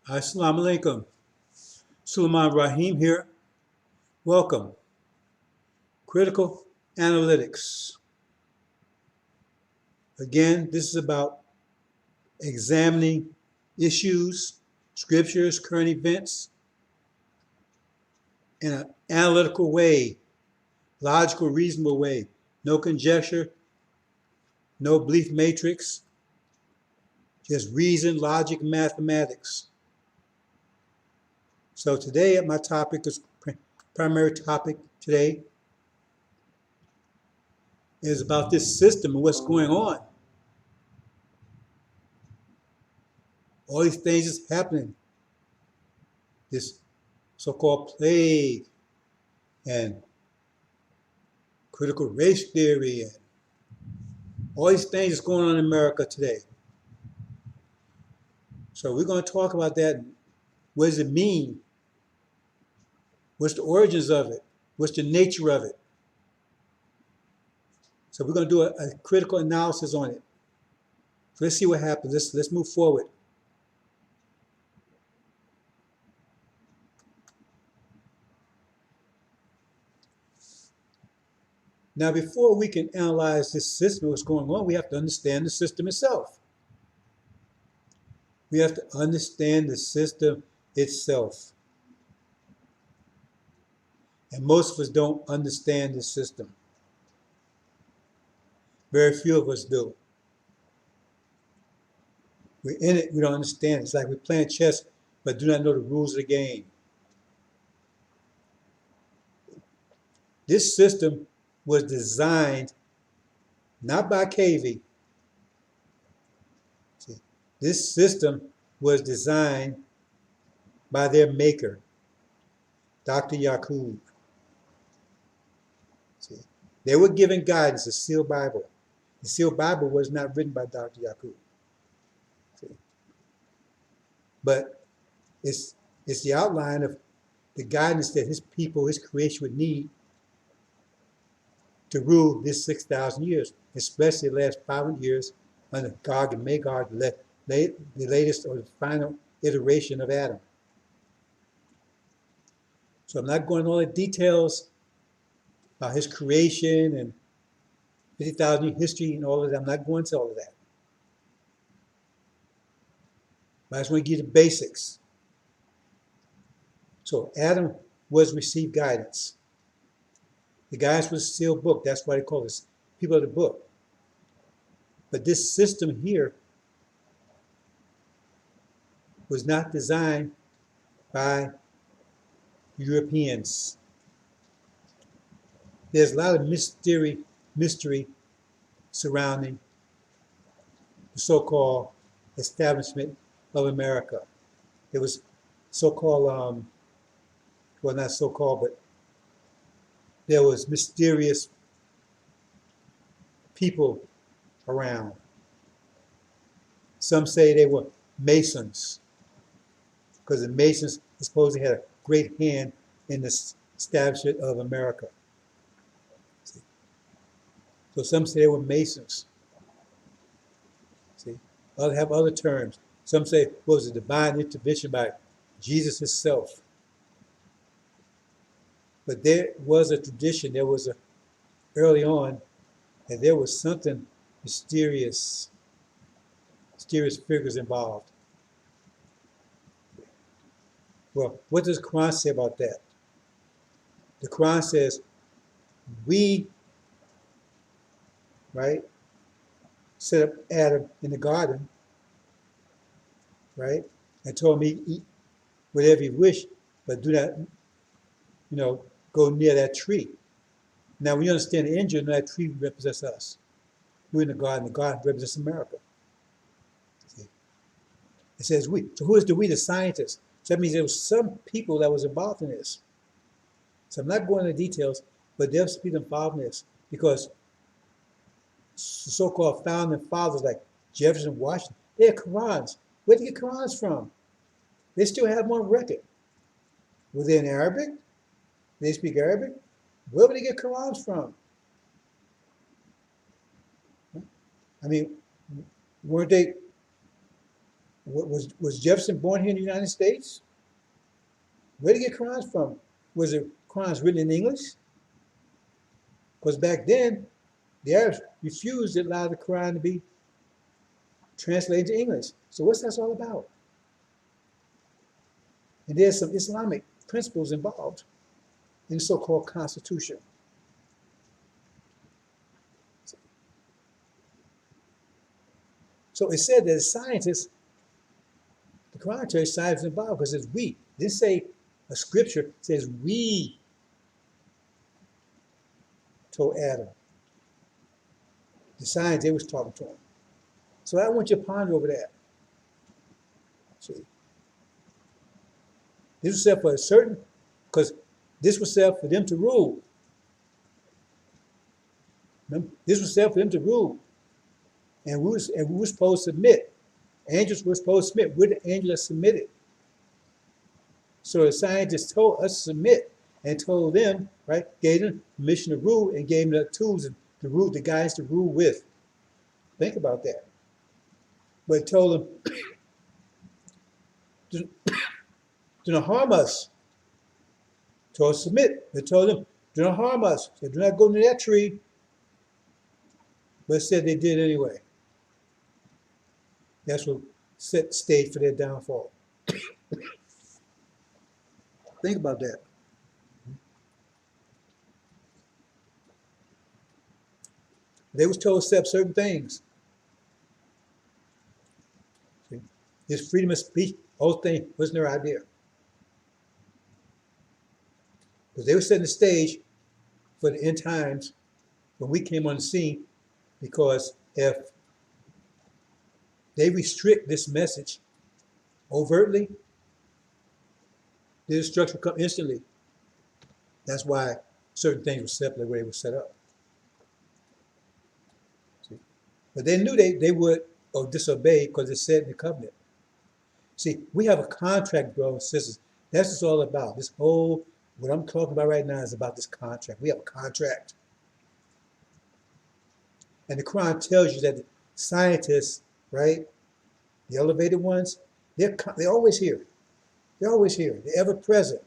Assalamu alaikum. Sulaiman Rahim here. Welcome. Critical analytics. Again, this is about examining issues, scriptures, current events in an analytical way, logical, reasonable way. No conjecture, no belief matrix, just reason, logic, and mathematics. So today, my topic is primary topic today is about this system and what's going on. All these things is happening. This so-called plague and critical race theory and all these things that's going on in America today. So we're going to talk about that. What does it mean? What's the origins of it? What's the nature of it? So we're going to do a critical analysis on it. So let's see what happens. Let's move forward. Now, before we can analyze this system, what's going on, we have to understand the system itself. We have to understand the system itself. And most of us don't understand the system. Very few of us do. We're in it, we don't understand it. It's like we're playing chess, but do not know the rules of the game. This system was designed not by KV. See, this system was designed by their maker, Dr. Yaqub. See, they were given guidance, the sealed Bible. The sealed Bible was not written by Dr. Yaqub. See, but it's the outline of the guidance that his people, his creation would need to rule this 6,000 years, especially the last 500 years under Gog and Magog, the latest or the final iteration of Adam. So I'm not going into all the details about his creation and 50,000 year history and all of that. I'm not going into all of that. But I just want to give you the basics. So Adam was received guidance. The guidance was a sealed book. That's why they call us people of the book. But this system here was not designed by Europeans. There's a lot of mystery surrounding the so-called establishment of America. It was so-called, well, not so-called, but there was mysterious people around. Some say they were Masons, because the Masons supposedly had a great hand in the establishment of America. So some say they were Masons. See, others have other terms. Some say it was a divine intervention by Jesus himself. But there was a tradition, early on, that there was something mysterious figures involved. Well, what does the Quran say about that? The Quran says, we, right, set up Adam in the garden, right, and told him he eat whatever he wished, but do not, go near that tree. Now, when you understand the engine, that tree represents us. We're in the garden represents America. See? It says we. So who is the we? The scientists. So that means there was some people that was involved in this. So I'm not going into details, but there's people involved in this because so-called founding fathers like Jefferson, Washington, they had Qurans. Where did they get Qurans from? They still have one record. Were they in Arabic? They speak Arabic? Where would they get Qurans from? I mean, weren't they Was Jefferson born here in the United States? Where did he get Qurans from? Was it Qurans written in English? Because back then, the Arabs refused to allow the Quran to be translated to English. So what's that all about? And there's some Islamic principles involved in the so-called Constitution. So it said that as scientists, the Quran tells science involved because it's we. It didn't say a scripture, it says we told Adam. The science they was talking to him. So I want you to ponder over that. See, this was set for a certain, because this was set for them to rule. Remember? This was set for them to rule. And we were supposed to submit. Angels were supposed to submit. We're the angels that submitted. So the scientists told us to submit and told them, right, gave them permission to rule and gave them the tools to rule, the guys to rule with. Think about that. But it told them, do not harm us. Told us to submit. They told them, do not harm us. They do not go near that tree. But it said they did anyway. That's what set the stage for their downfall. Think about that. They was told to accept certain things. See? This freedom of speech, whole thing wasn't their idea. Because they were setting the stage for the end times when we came on the scene, because if they restrict this message overtly, the destruction will come instantly. That's why certain things were set the way they were set up. See? But they knew they would disobey because it said in the covenant. See, we have a contract, brothers and sisters. That's what it's all about. This whole, what I'm talking about right now is about this contract. We have a contract. And the Quran tells you that the scientists, right, the elevated ones, they're always here. They're always here. They're ever present.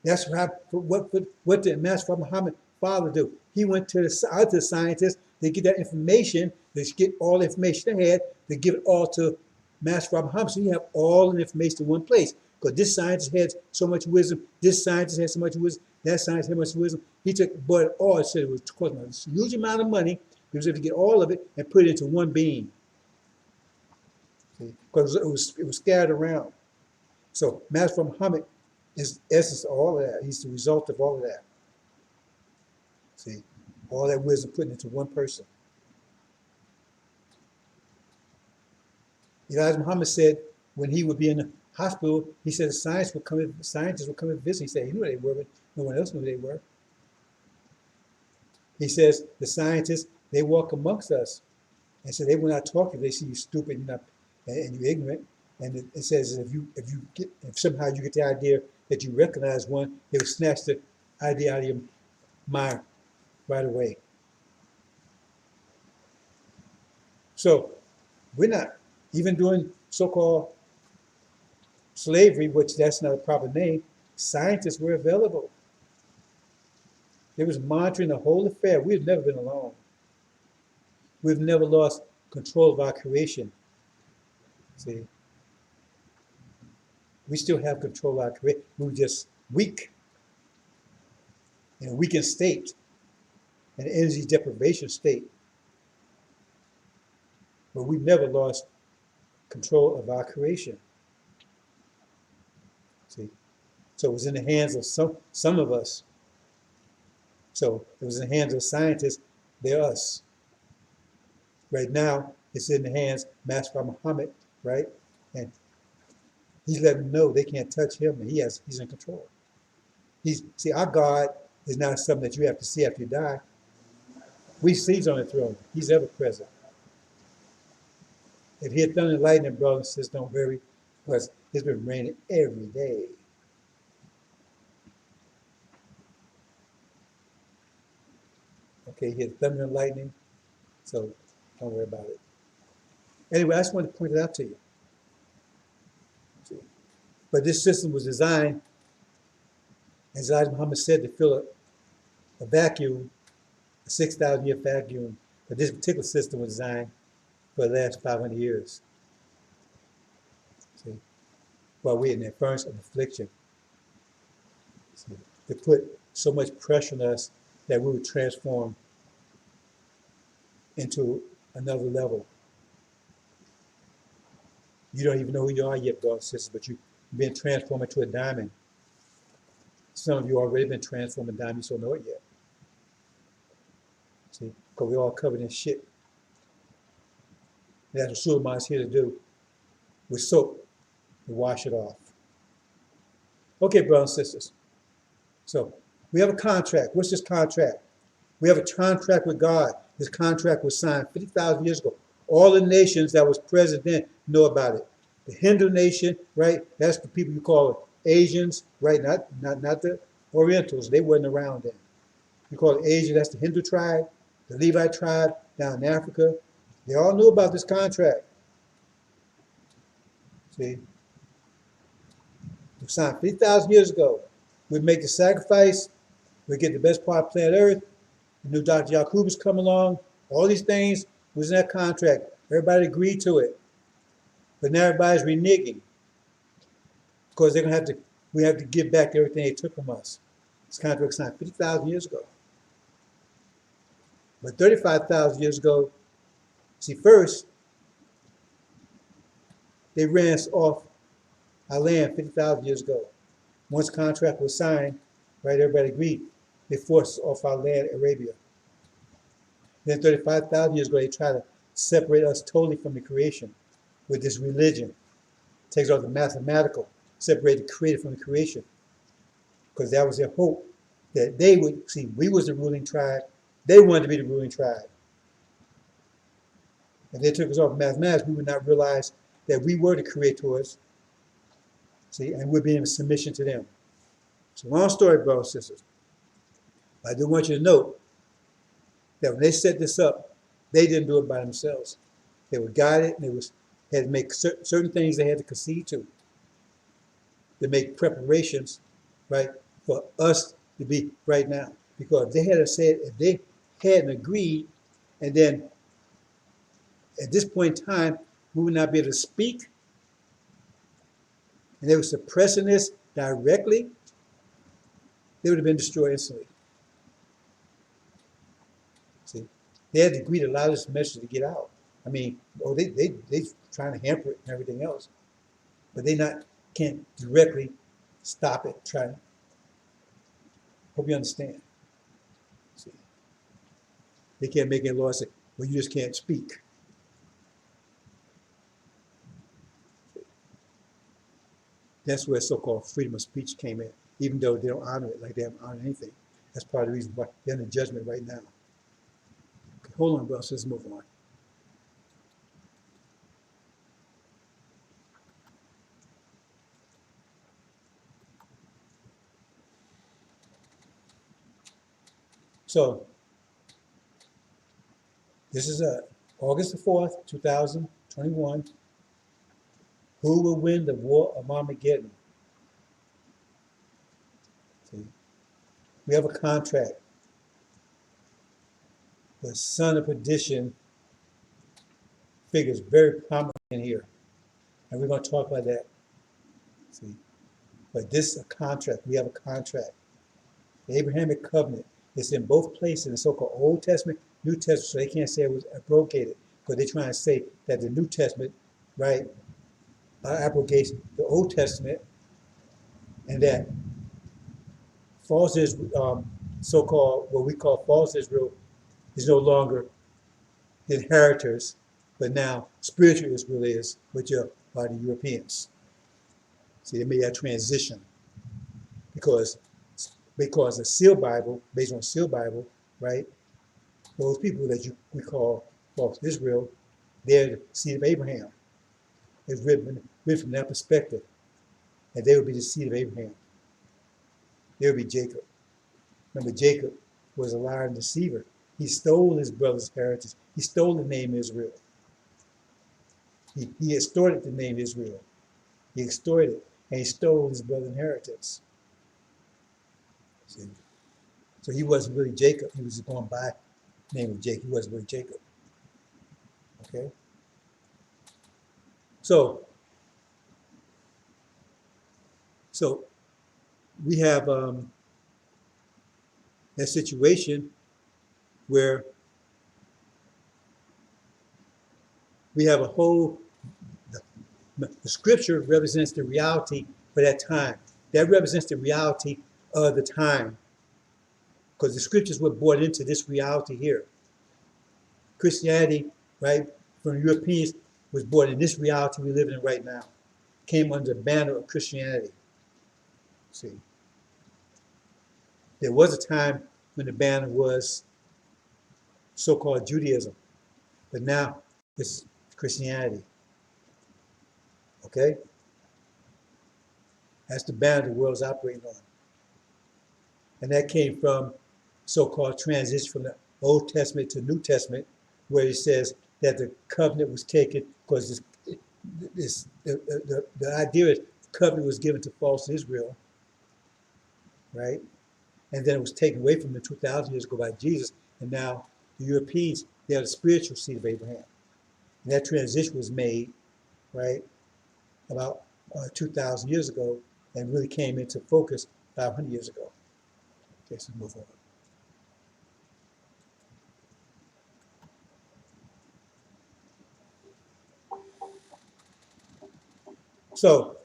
That's what did Master Muhammad father do? He went to the scientists. They get that information. They get all the information they had. They give it all to Master Muhammad. So you have all the information in one place. Because this scientist had so much wisdom. This scientist had so much wisdom. That scientist had much wisdom. He took but all. It said it was costing a huge amount of money. He was able to get all of it and put it into one being. Because it was scattered around. So Master Muhammad is the essence of all of that. He's the result of all of that. See, all that wisdom put into one person. Elijah Muhammad said when he would be in the hospital, he said scientists would come and visit. He said he knew who they were, but no one else knew who they were. He says the scientists, they walk amongst us. And so they will not talk if they see you stupid and you're ignorant. And it says if somehow you get the idea that you recognize one, they will snatch the idea out of your mind right away. So we're not even doing so-called slavery, which that's not a proper name. Scientists were available. They was monitoring the whole affair. We've never been alone. We've never lost control of our creation. See, we still have control of our creation. We were just weak, in a weakened state, an energy deprivation state. But we've never lost control of our creation. See, so it was in the hands of some of us. So it was in the hands of scientists. They're us. Right now, it's in the hands of Master Muhammad, right? And he's letting them know they can't touch him, and he's in control. See, our God is not something that you have to see after you die. We see he's on the throne. He's ever present. If he had thunder and lightning, brothers and sisters, don't worry, because it's been raining every day. Okay, he had thunder and lightning, so don't worry about it. Anyway, I just wanted to point it out to you. See? But this system was designed, as Elijah Muhammad said, to fill a vacuum, a 6,000-year vacuum. But this particular system was designed for the last 500 years. See? While we're in the furnace of affliction. See? To put so much pressure on us that we would transform into another level. You don't even know who you are yet, brothers and sisters, but you've been transformed into a diamond. Some of you already been transformed into diamonds, you don't know it yet. See, because we're all covered in shit. That's what Suleiman is here to do, with soap, to wash it off. Okay, brothers and sisters. So, we have a contract. What's this contract? We have a contract with God. This contract was signed 50,000 years ago. All the nations that was present then know about it. The Hindu nation, right? That's the people you call Asians, right? Not the Orientals. They weren't around then. You call it Asia. That's the Hindu tribe, the Levite tribe down in Africa. They all knew about this contract. See, it was signed 50,000 years ago. We'd make the sacrifice. We'd get the best part of planet Earth. The new Dr. Yaqub has come along. All these things was in that contract. Everybody agreed to it. But now everybody's reneging. Because they're gonna we have to give back everything they took from us. This contract was signed 50,000 years ago. But 35,000 years ago, see, first, they ran us off our land 50,000 years ago. Once the contract was signed, right, everybody agreed. They forced us off our land, Arabia. Then 35,000 years ago, they tried to separate us totally from the creation with this religion. Takes off the mathematical, separate the creator from the creation. Because that was their hope, that they would, see, we was the ruling tribe. They wanted to be the ruling tribe. If they took us off mathematics, we would not realize that we were the creators, see, and we're being in submission to them. It's a long story, brothers and sisters. I do want you to know that when they set this up, they didn't do it by themselves. They were guided, and they had to make certain things they had to concede to make preparations, right, for us to be right now. Because if they had said, if they hadn't agreed, and then at this point in time, we would not be able to speak, and they were suppressing this directly, they would have been destroyed instantly. See, they had to agree to allow this message to get out. I mean, oh, they trying to hamper it and everything else, but they can't directly stop it. Trying. Hope you understand. See, they can't make any law say, well, you just can't speak. That's where so-called freedom of speech came in, even though they don't honor it like they haven't honored anything. That's part of the reason why they're in the judgment right now. Okay, hold on, brothers, let's move on. So, this is August the 4th, 2021. Who will win the war of Armageddon? See, we have a contract. The son of perdition figures very prominently in here. And we're going to talk about that. See, but this is a contract. We have a contract. The Abrahamic covenant is in both places in the so-called Old Testament, New Testament, so they can't say it was abrogated, because they're trying to say that the New Testament, right, abrogates the Old Testament, and that false Israel, so-called, what we call false Israel, is no longer the inheritors, but now spiritual Israel is, which are the Europeans. See, they made that transition because the Seal Bible, based on Seal Bible, right, those people that we call false Israel, they're the seed of Abraham. It's written from that perspective, and they would be the seed of Abraham. They would be Jacob. Remember, Jacob was a liar and deceiver. He stole his brother's heritage. He stole the name Israel. He extorted the name Israel. He extorted it, and he stole his brother's inheritance. See? So he wasn't really Jacob. He was just going by the name of Jacob. He wasn't really Jacob. Okay? So we have that situation where we have a whole, the scripture represents the reality for that time. That represents the reality of the time, because the scriptures were brought into this reality here. Christianity, right, from Europeans, was brought in this reality we live in right now. Came under the banner of Christianity. See, there was a time when the banner was so-called Judaism, but now it's Christianity. Okay? That's the banner the world's operating on. And that came from so-called transition from the Old Testament to New Testament, where it says that the covenant was taken because the idea is the covenant was given to false Israel, right? And then it was taken away from them 2,000 years ago by Jesus, and now the Europeans, they are the spiritual seed of Abraham. And that transition was made, right, about 2,000 years ago, and really came into focus 500 years ago. Okay, so move on. So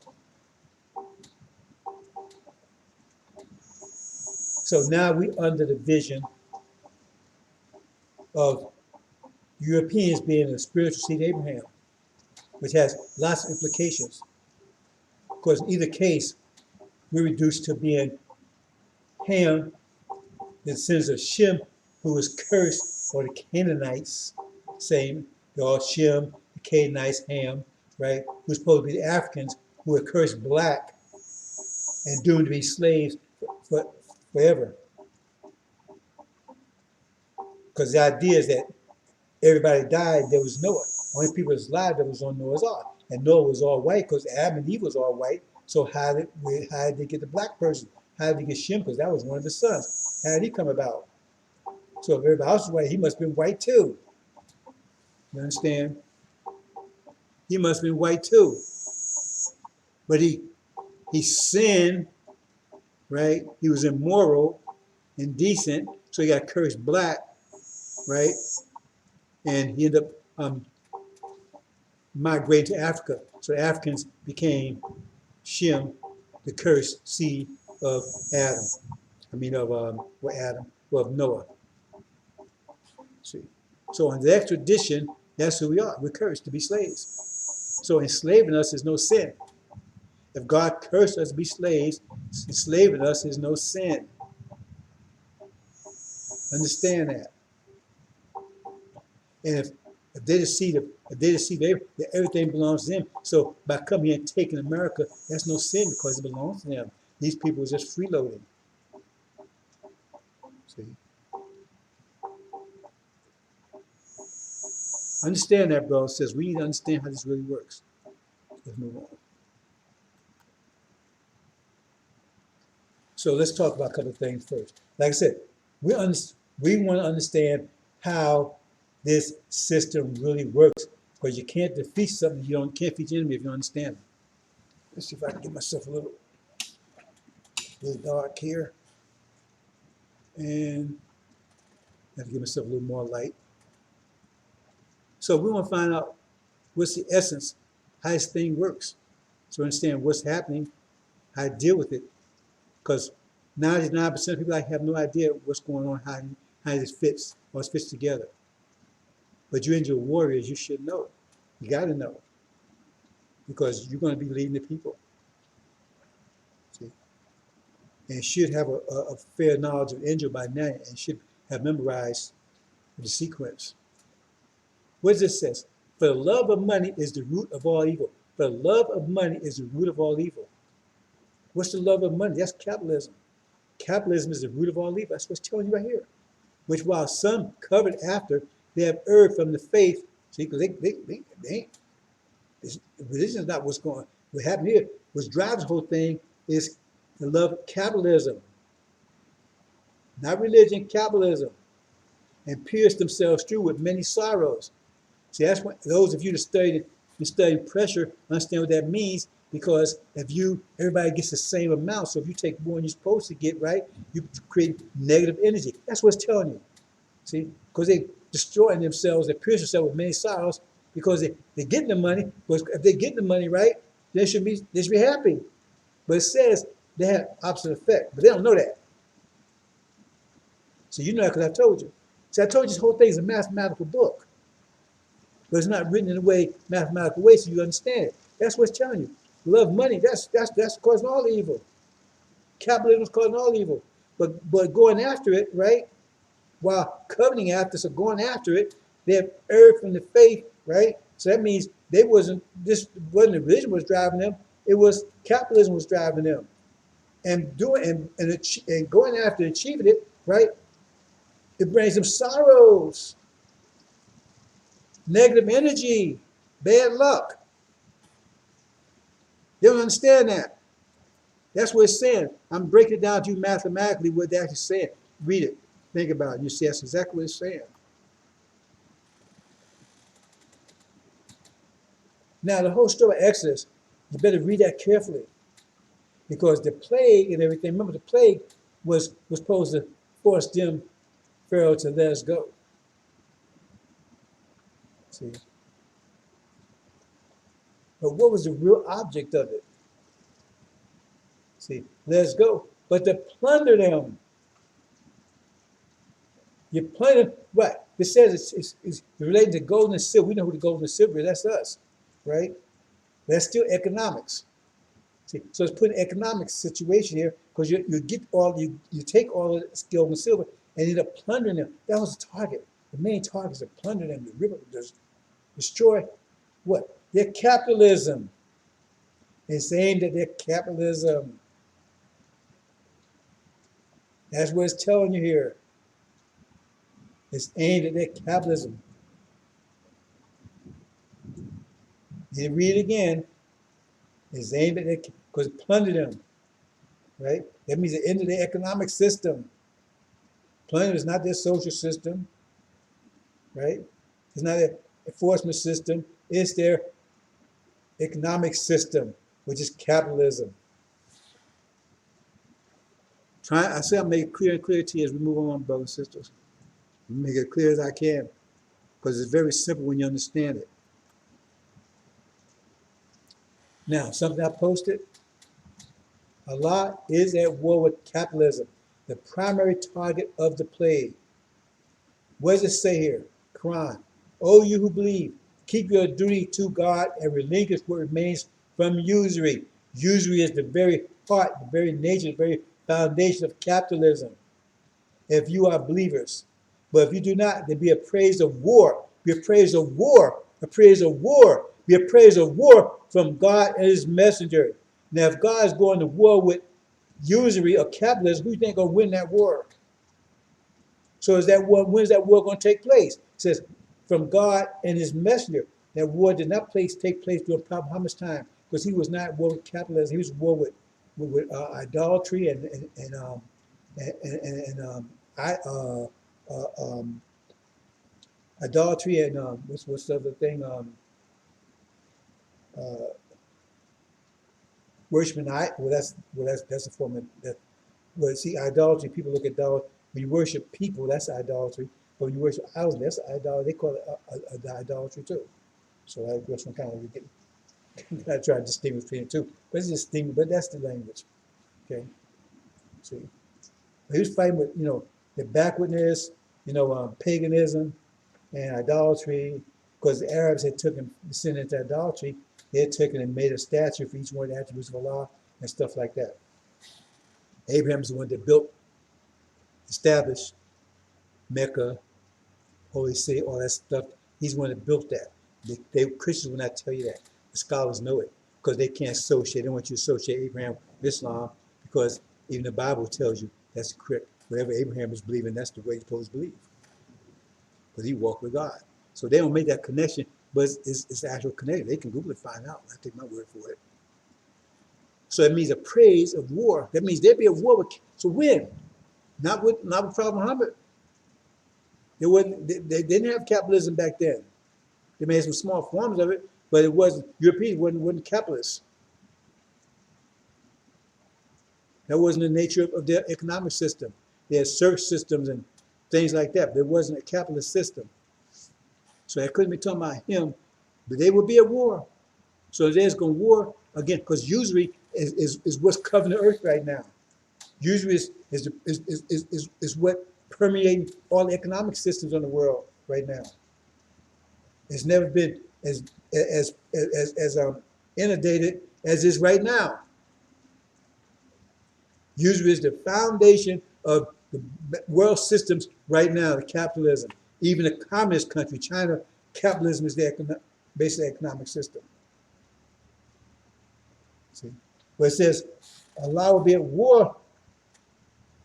now we under the vision of Europeans being the spiritual seed of Abraham, which has lots of implications. Because in either case, we're reduced to being Ham, the sons of Shem, who was cursed, or the Canaanites, same, they're all Shem, the Canaanites, Ham, right? Who's supposed to be the Africans who were cursed black and doomed to be slaves forever. Because the idea is that everybody died, there was Noah. Only people that's alive that was on Noah's Ark. And Noah was all white because Adam and Eve was all white. So how did they get the black person? How did they get Shem? Because that was one of his sons. How did he come about? So if everybody else was white, he must have been white too. You understand? He must have been white too. But he sinned, right? He was immoral, indecent, so he got cursed black, right? And he ended up migrating to Africa. So the Africans became Shem, the cursed seed of Adam. Of Noah. See, so in the extradition, that's who we are. We're cursed to be slaves. So enslaving us is no sin. If God cursed us to be slaves, enslaving us is no sin. Understand that. And if they deceive Abraham, everything belongs to them. So by coming here and taking America, that's no sin because it belongs to them. These people are just freeloading. See? Understand that, bro. It says we need to understand how this really works. Let's move on. So let's talk about a couple of things first. Like I said, we want to understand how this system really works, because you can't defeat something can't defeat the enemy if you don't understand it. Let's see if I can get myself a little dark here, and I have to give myself a little more light. So we want to find out what's the essence, how this thing works, so understand what's happening, how to deal with it, because 99% of people have no idea what's going on, how this fits, or it fits together. But you're into your warriors, you should know. You got to know, because you're going to be leading the people. See? And should have a fair knowledge of Angel by now, and should have memorized the sequence. What does this say? For the love of money is the root of all evil. For the love of money is the root of all evil. What's the love of money? That's capitalism. Capitalism is the root of all evil. That's what's telling you right here. Which, while some covered after, they have erred from the faith. See, because they ain't. Religion is not what's going. What happened here, what drives the whole thing, is the love of capitalism, not religion, capitalism, and pierced themselves through with many sorrows. See, that's what those of you that study pressure understand what that means. Because everybody gets the same amount. So if you take more than you're supposed to get, right, you create negative energy. That's what it's telling you. See, because they destroying themselves, they pierce themselves with many sorrows because they're getting the money. Because if they get the money, right, they should be happy. But it says they have opposite effect, but they don't know that. So you know that because I told you. See, I told you this whole thing is a mathematical book, but it's not written in a mathematical way, so you understand it. That's what it's telling you. Love money. That's causing all evil. Capitalism is causing all evil. But going after it, right? While coveting after, so going after it, they have erred from the faith, right? So that means this wasn't the religion was driving them. It was capitalism was driving them, and going after achieving it, right? It brings them sorrows, negative energy, bad luck. They don't understand that. That's what it's saying. I'm breaking it down to you mathematically what they're actually saying. Read it. Think about it. You see, that's exactly what it's saying. Now, the whole story of Exodus, you better read that carefully. Because the plague and everything, remember the plague was supposed to force them, Pharaoh, to let us go. See? But what was the real object of it? See, let us go. But to plunder them. You plunder, what? It says it's related to gold and silver. We know who the gold and silver is. That's us, right? That's still economics. See, so it's putting an economic situation here because you take all of the gold and silver and end up plundering them. That was the target. The main target is to plunder them, to rip up, to destroy what? Their capitalism. It's aimed at their capitalism. That's what it's telling you here. It's aimed at their capitalism. You read it again. It's aimed at their, because it plundered them, right? That means the end of their economic system. Plunder is not their social system, right? It's not their enforcement system. It's their economic system, which is capitalism. I say I'll make it clear and clear to you as we move on, brothers and sisters. Make it clear as I can, because it's very simple when you understand it. Now, something I posted. Allah is at war with capitalism, the primary target of the plague. What does it say here? Quran. O you who believe, keep your duty to God and relinquish what remains from usury. Usury is the very heart, the very nature, the very foundation of capitalism. If you are believers. But if you do not, then be appraised of war. Be appraised of war. Appraised of war. Be appraised of war from God and his messenger. Now, if God is going to war with usury or capitalism, who do you think is going to win that war? So is that war, when is that war going to take place? It says, from God and his messenger. That war did not take place during Prophet Muhammad's time, because he was not at war with capitalism. He was at war with idolatry and idolatry and what's the other thing? Worshiping that's a form of that. Well, see, idolatry. People look at idolatry. When you worship people, that's idolatry. But when you worship idols, that's idolatry. They call it idolatry too. So that's one kind of getting. I try to distinguish between the two, but it's distinct. But that's the language. Okay. See, he was fighting with the backwardness, paganism, and idolatry, because the Arabs had descended into idolatry. They had taken and made a statue for each one of the attributes of Allah and stuff like that. Abraham's the one that established Mecca, Holy City, all that stuff. He's the one that built that. Christians will not tell you that. The scholars know it because they can't associate. They don't want you to associate Abraham with Islam because even the Bible tells you that's correct. Whatever Abraham was believing, that's the way he's supposed to believe because he walked with God. So they don't make that connection but it's actual connected. They can Google it, find out. I take my word for it. So it means a praise of war. That means there'd be a war with, so when? Not with Prophet Muhammad. They didn't have capitalism back then. They may have some small forms of it, but it wasn't, Europeans wasn't capitalists. That wasn't the nature of their economic system. They had service systems and things like that. There wasn't a capitalist system. So I couldn't be talking about him, but they would be at war. So there's going to war again, because usury is what's covering the earth right now. Usury is what permeating all the economic systems in the world right now. It's never been as inundated as is right now. Usury is the foundation of the world systems right now, the capitalism. Even a communist country, China, capitalism is their basic economic system. See? But it says, Allah will be at war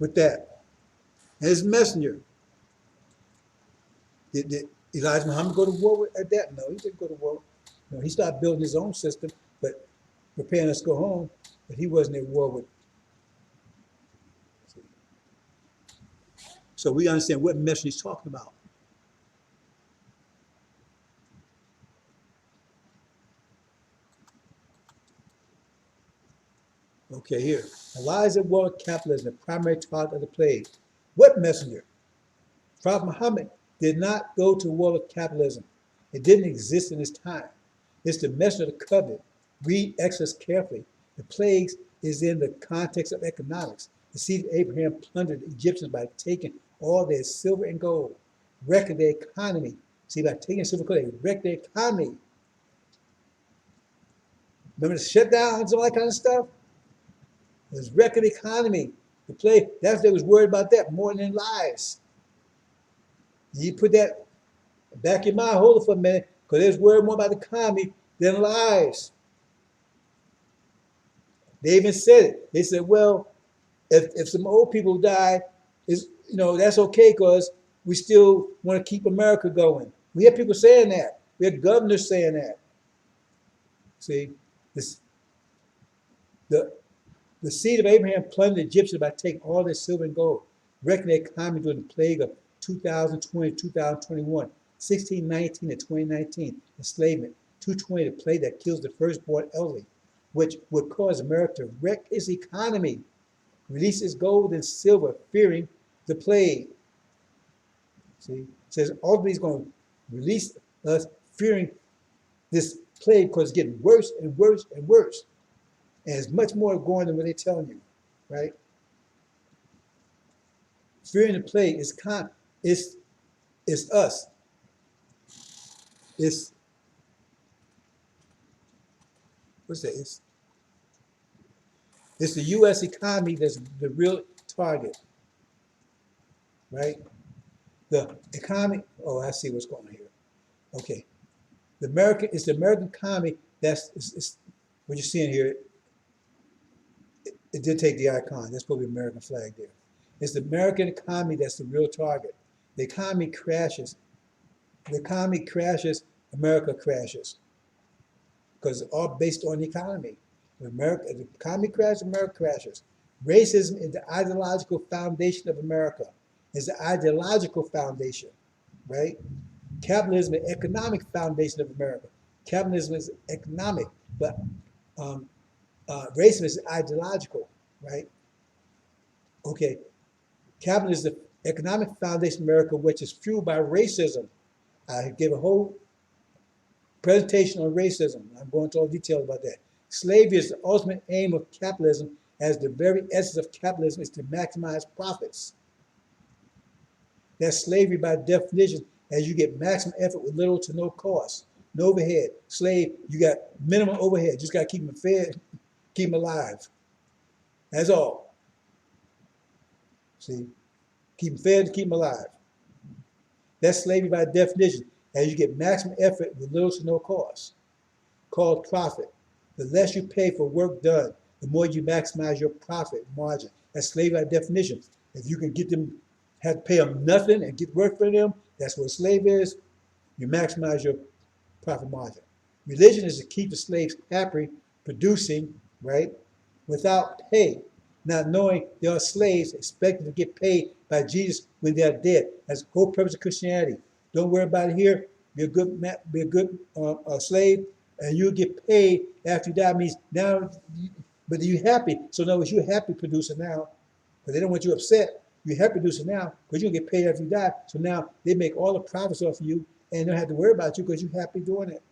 with that. And his messenger. Did Elijah Muhammad go to war at that? No, he didn't go to war. No, he started building his own system, but preparing us to go home, but he wasn't at war with. See? So we understand what message he's talking about. Okay, here. Allah is at war with capitalism, the primary target of the plague. What messenger? Prophet Muhammad did not go to war with capitalism. It didn't exist in his time. It's the messenger of the covenant. Read Exodus carefully. The plagues is in the context of economics. The seed of Abraham plundered the Egyptians by taking all their silver and gold, wrecking their economy. See, by taking silver and gold, they wrecked their economy. Remember the shutdowns and all that kind of stuff? It was wrecking the economy. The plague, that's they was worried about that more than lives. You put that back in mind, hold it for a minute, because they was worried more about the economy than lives. They even said it. They said, well, if some old people die, that's okay because we still want to keep America going. We have people saying that. We have governors saying that. See, the seed of Abraham plundered the Egyptians by taking all their silver and gold, wrecking their economy during the plague of 2020 to 2021, 1619 to 2019, enslavement, 220, the plague that kills the firstborn elderly, which would cause America to wreck its economy, release its gold and silver, fearing the plague. See, it says ultimately he's going to release us, fearing this plague because it's getting worse and worse and worse. And it's much more going than what they're telling you, right? Fearing the plague is us. It's what's that? It's the U.S. economy that's the real target, right? The economy. Oh, I see what's going on here. Okay, it's the American economy that's what you're seeing here. It did take the icon. That's probably the American flag there. It's the American economy that's the real target. The economy crashes. America crashes. Because it's all based on the economy. The economy crashes, America crashes. Racism is the ideological foundation of America. It's the ideological foundation, right? Capitalism is the economic foundation of America. Capitalism is economic, but racism is ideological, right? Okay, capitalism is the economic foundation of America, which is fueled by racism. I gave a whole presentation on racism. I'm going into all detail about that. Slavery is the ultimate aim of capitalism, as the very essence of capitalism is to maximize profits. That's slavery by definition, as you get maximum effort with little to no cost, no overhead. Slave, you got minimum overhead. Just got to keep them fed, keep them alive. That's all. See, keep them fed, keep them alive. That's slavery by definition, as you get maximum effort with little to no cost. Called profit. The less you pay for work done, the more you maximize your profit margin. That's slavery by definition. If you can get them, have to pay them nothing and get work for them, that's what a slave is. You maximize your profit margin. Religion is to keep the slaves happy, producing, right, without pay, not knowing they are slaves, expecting to get paid by Jesus when they are dead. That's the whole purpose of Christianity. Don't worry about it here. Be a good slave, and you'll get paid after you die. Means now, but you're happy. So in other words, you're a happy producer now, because they don't want you upset. You're a happy producer now, because you're gonna get paid after you die. So now they make all the profits off of you, and don't have to worry about you because you're happy doing it.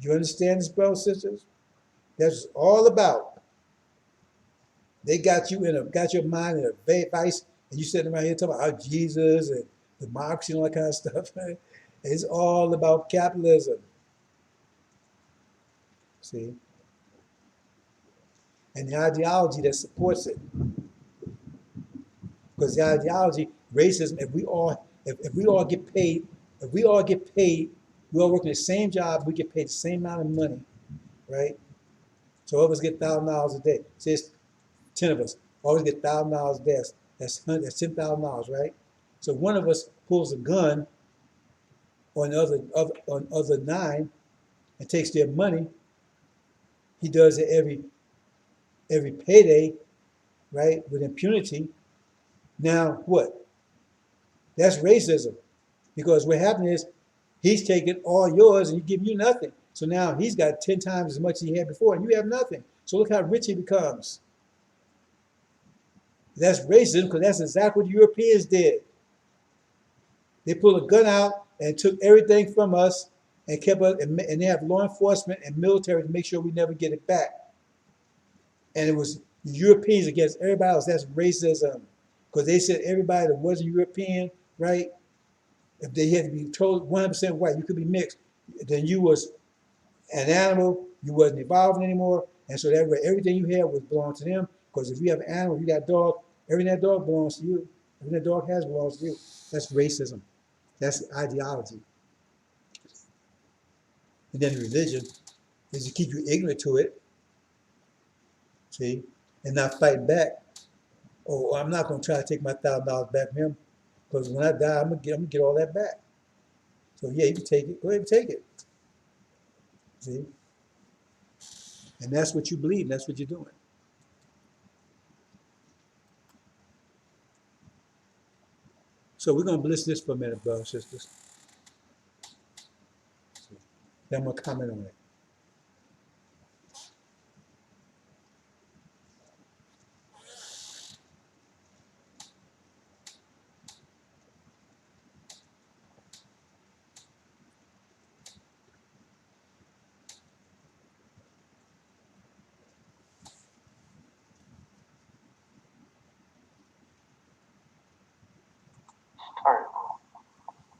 You understand this, brothers and sisters? That's all about. They got your mind in a vice, and you sitting around here talking about Jesus and democracy and all that kind of stuff. It's all about capitalism. See? And the ideology that supports it. Because the ideology, racism, if we all get paid, we all working the same job, we get paid the same amount of money, right? So all of us get $1,000 a day. Say it's 10 of us, always get $1,000 a day. That's $10,000, right? So one of us pulls a gun on the other 9 and takes their money. He does it every payday, right? With impunity. Now what? That's racism. Because what happened is he's taking all yours and giving you nothing. So now he's got 10 times as much as he had before, and you have nothing. So look how rich he becomes. That's racism, because that's exactly what the Europeans did. They pulled a gun out and took everything from us and kept us, and they have law enforcement and military to make sure we never get it back. And it was the Europeans against everybody else. That's racism. Because they said everybody that wasn't European, right? If they had to be told 100% white, you could be mixed, then you was an animal, you wasn't evolving anymore, and so that way everything you had was belong to them. Because if you have an animal, you got a dog, everything that dog belongs to you. Everything that dog has belongs to you. That's racism. That's ideology. And then religion is to keep you ignorant to it, see, and not fight back. Oh, I'm not going to try to take my $1,000 back from him, because when I die, I'm gonna get all that back. So yeah, you can take it. Go ahead and take it. See, and that's what you believe. And that's what you're doing. So we're going to listen to this for a minute, brothers and sisters. Then I'm going to comment on it.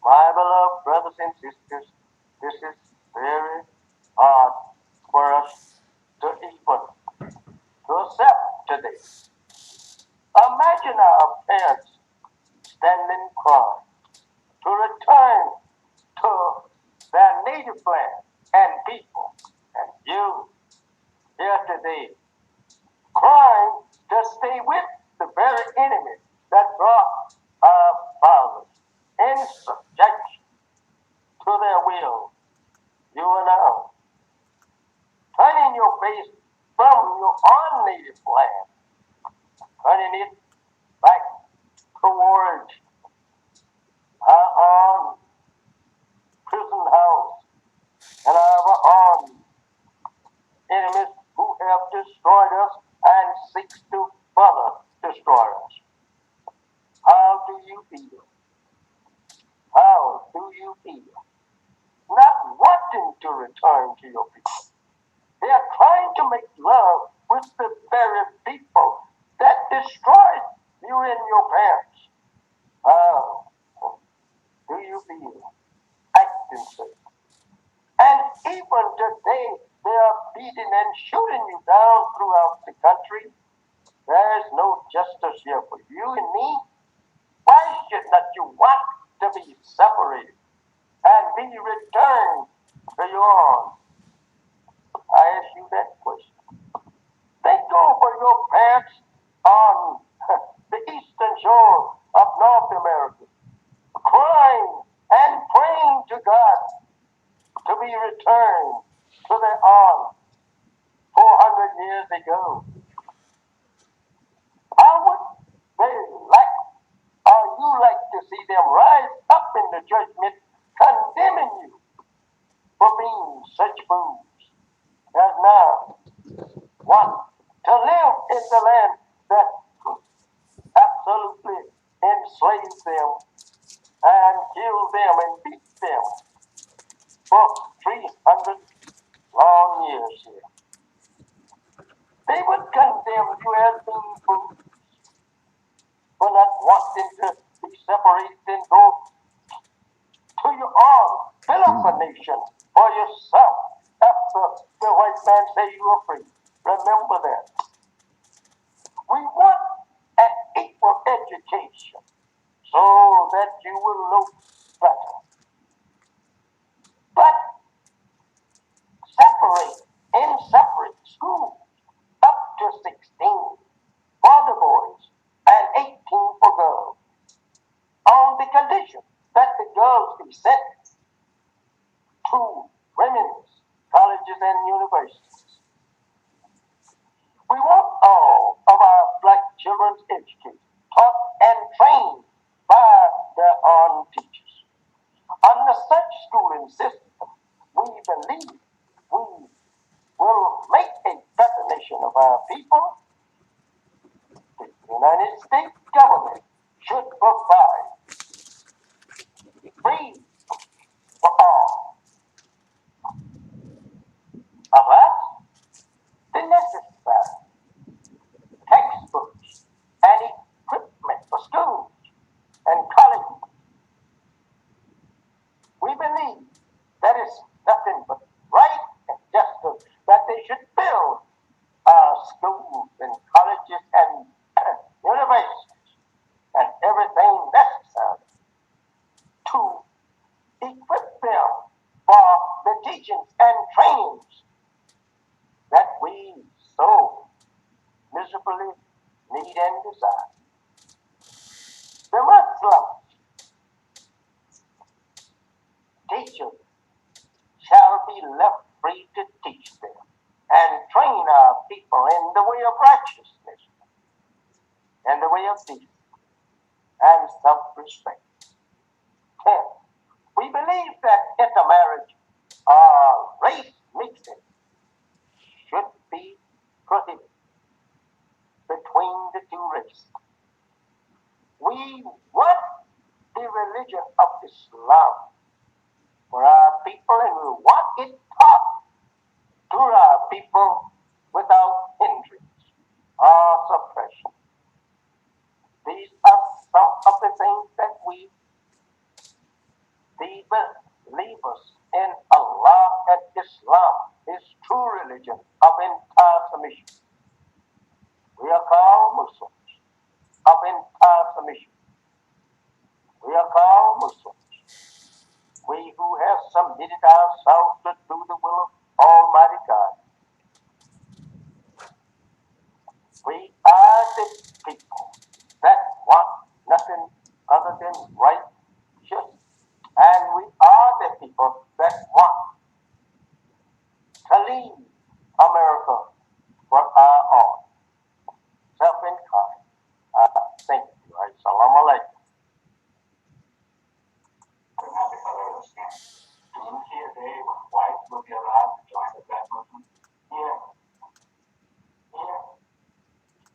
My beloved brothers and sisters, this is very hard for us to even to accept today. Imagine our parents standing crying to return to their native land and people, and you here today crying to stay with the very enemy that brought our fathers in subjection to their will. You and I, turning your face from your own native land, turning it back towards our own prison house and our own enemies who have destroyed us and seeks to further destroy us. How do you feel? How do you feel? Not wanting to return to your people. They are trying to make love with the very people that destroyed you and your parents. How do you feel? Acting so. And even today, they are beating and shooting you down throughout the country. There is no justice here for you and me. Why should not you want to be separated and be returned to your own? I ask you that question. Think over your parents on the eastern shore of North America, crying and praying to God as they go. How would they like, or you like to see them rise up in the judgment, condemning you for being such fools as now want to live in the land that absolutely enslaved them and killed them and beat them for 300 long years here. They would condemn you as being fools for not wanting to be separated and go to your own, build up a nation for yourself after the white man say you are free. Remember that. We want an equal education so that you will know better. But separate schools up to 16 for the boys and 18 for girls, on the condition that the girls be sent to women's colleges and universities. We want all of our black children educated, taught, and trained by their own teachers. Under such schooling system, we believe we will make a better nation of our people. The United States government should provide free for all of us the necessary textbooks and equipment for schools and colleges. We believe that is nothing but right and justice that they should build schools and colleges and universities and everything necessary to equip them for the teachings and trainings that we so miserably need and desire. The Muslims teachers shall be left free to teach them and train our people in the way of righteousness and the way of peace and self-respect. 10. We believe that intermarriage or race mixing should be prohibited between the two races. We want the religion of Islam for our people, and we want it taught to our people without hindrance or suppression. These are some of the things that we, the believers in Allah and Islam, is true religion of entire submission. We are called Muslims of entire submission. We are called Muslims. We who have submitted ourselves to do the will of Almighty God. We are the people that want nothing other than righteous, and we are the people that want to leave America for our own. Self-inquiry. Thank you. Assalamu alaikum. Do you see a day when whites will be allowed to join the black movement? Yeah. Yeah.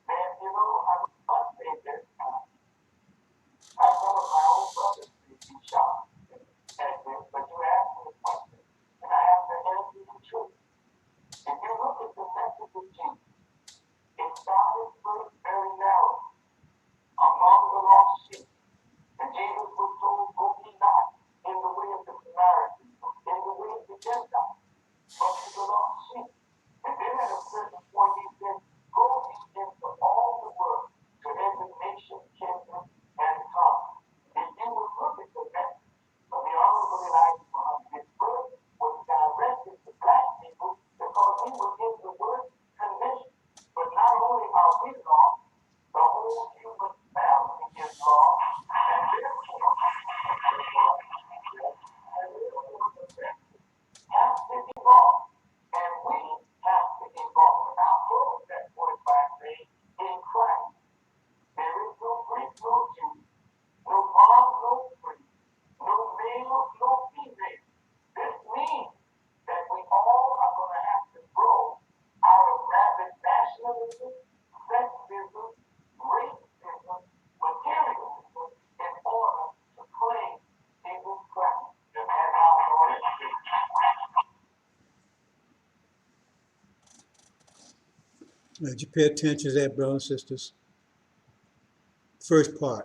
Man, you know, I must say this. I know my own brothers may be shocked at this, but you asked me a question, and I have to answer you the truth. If you look at the message Did you pay attention to that, brothers and sisters? First part.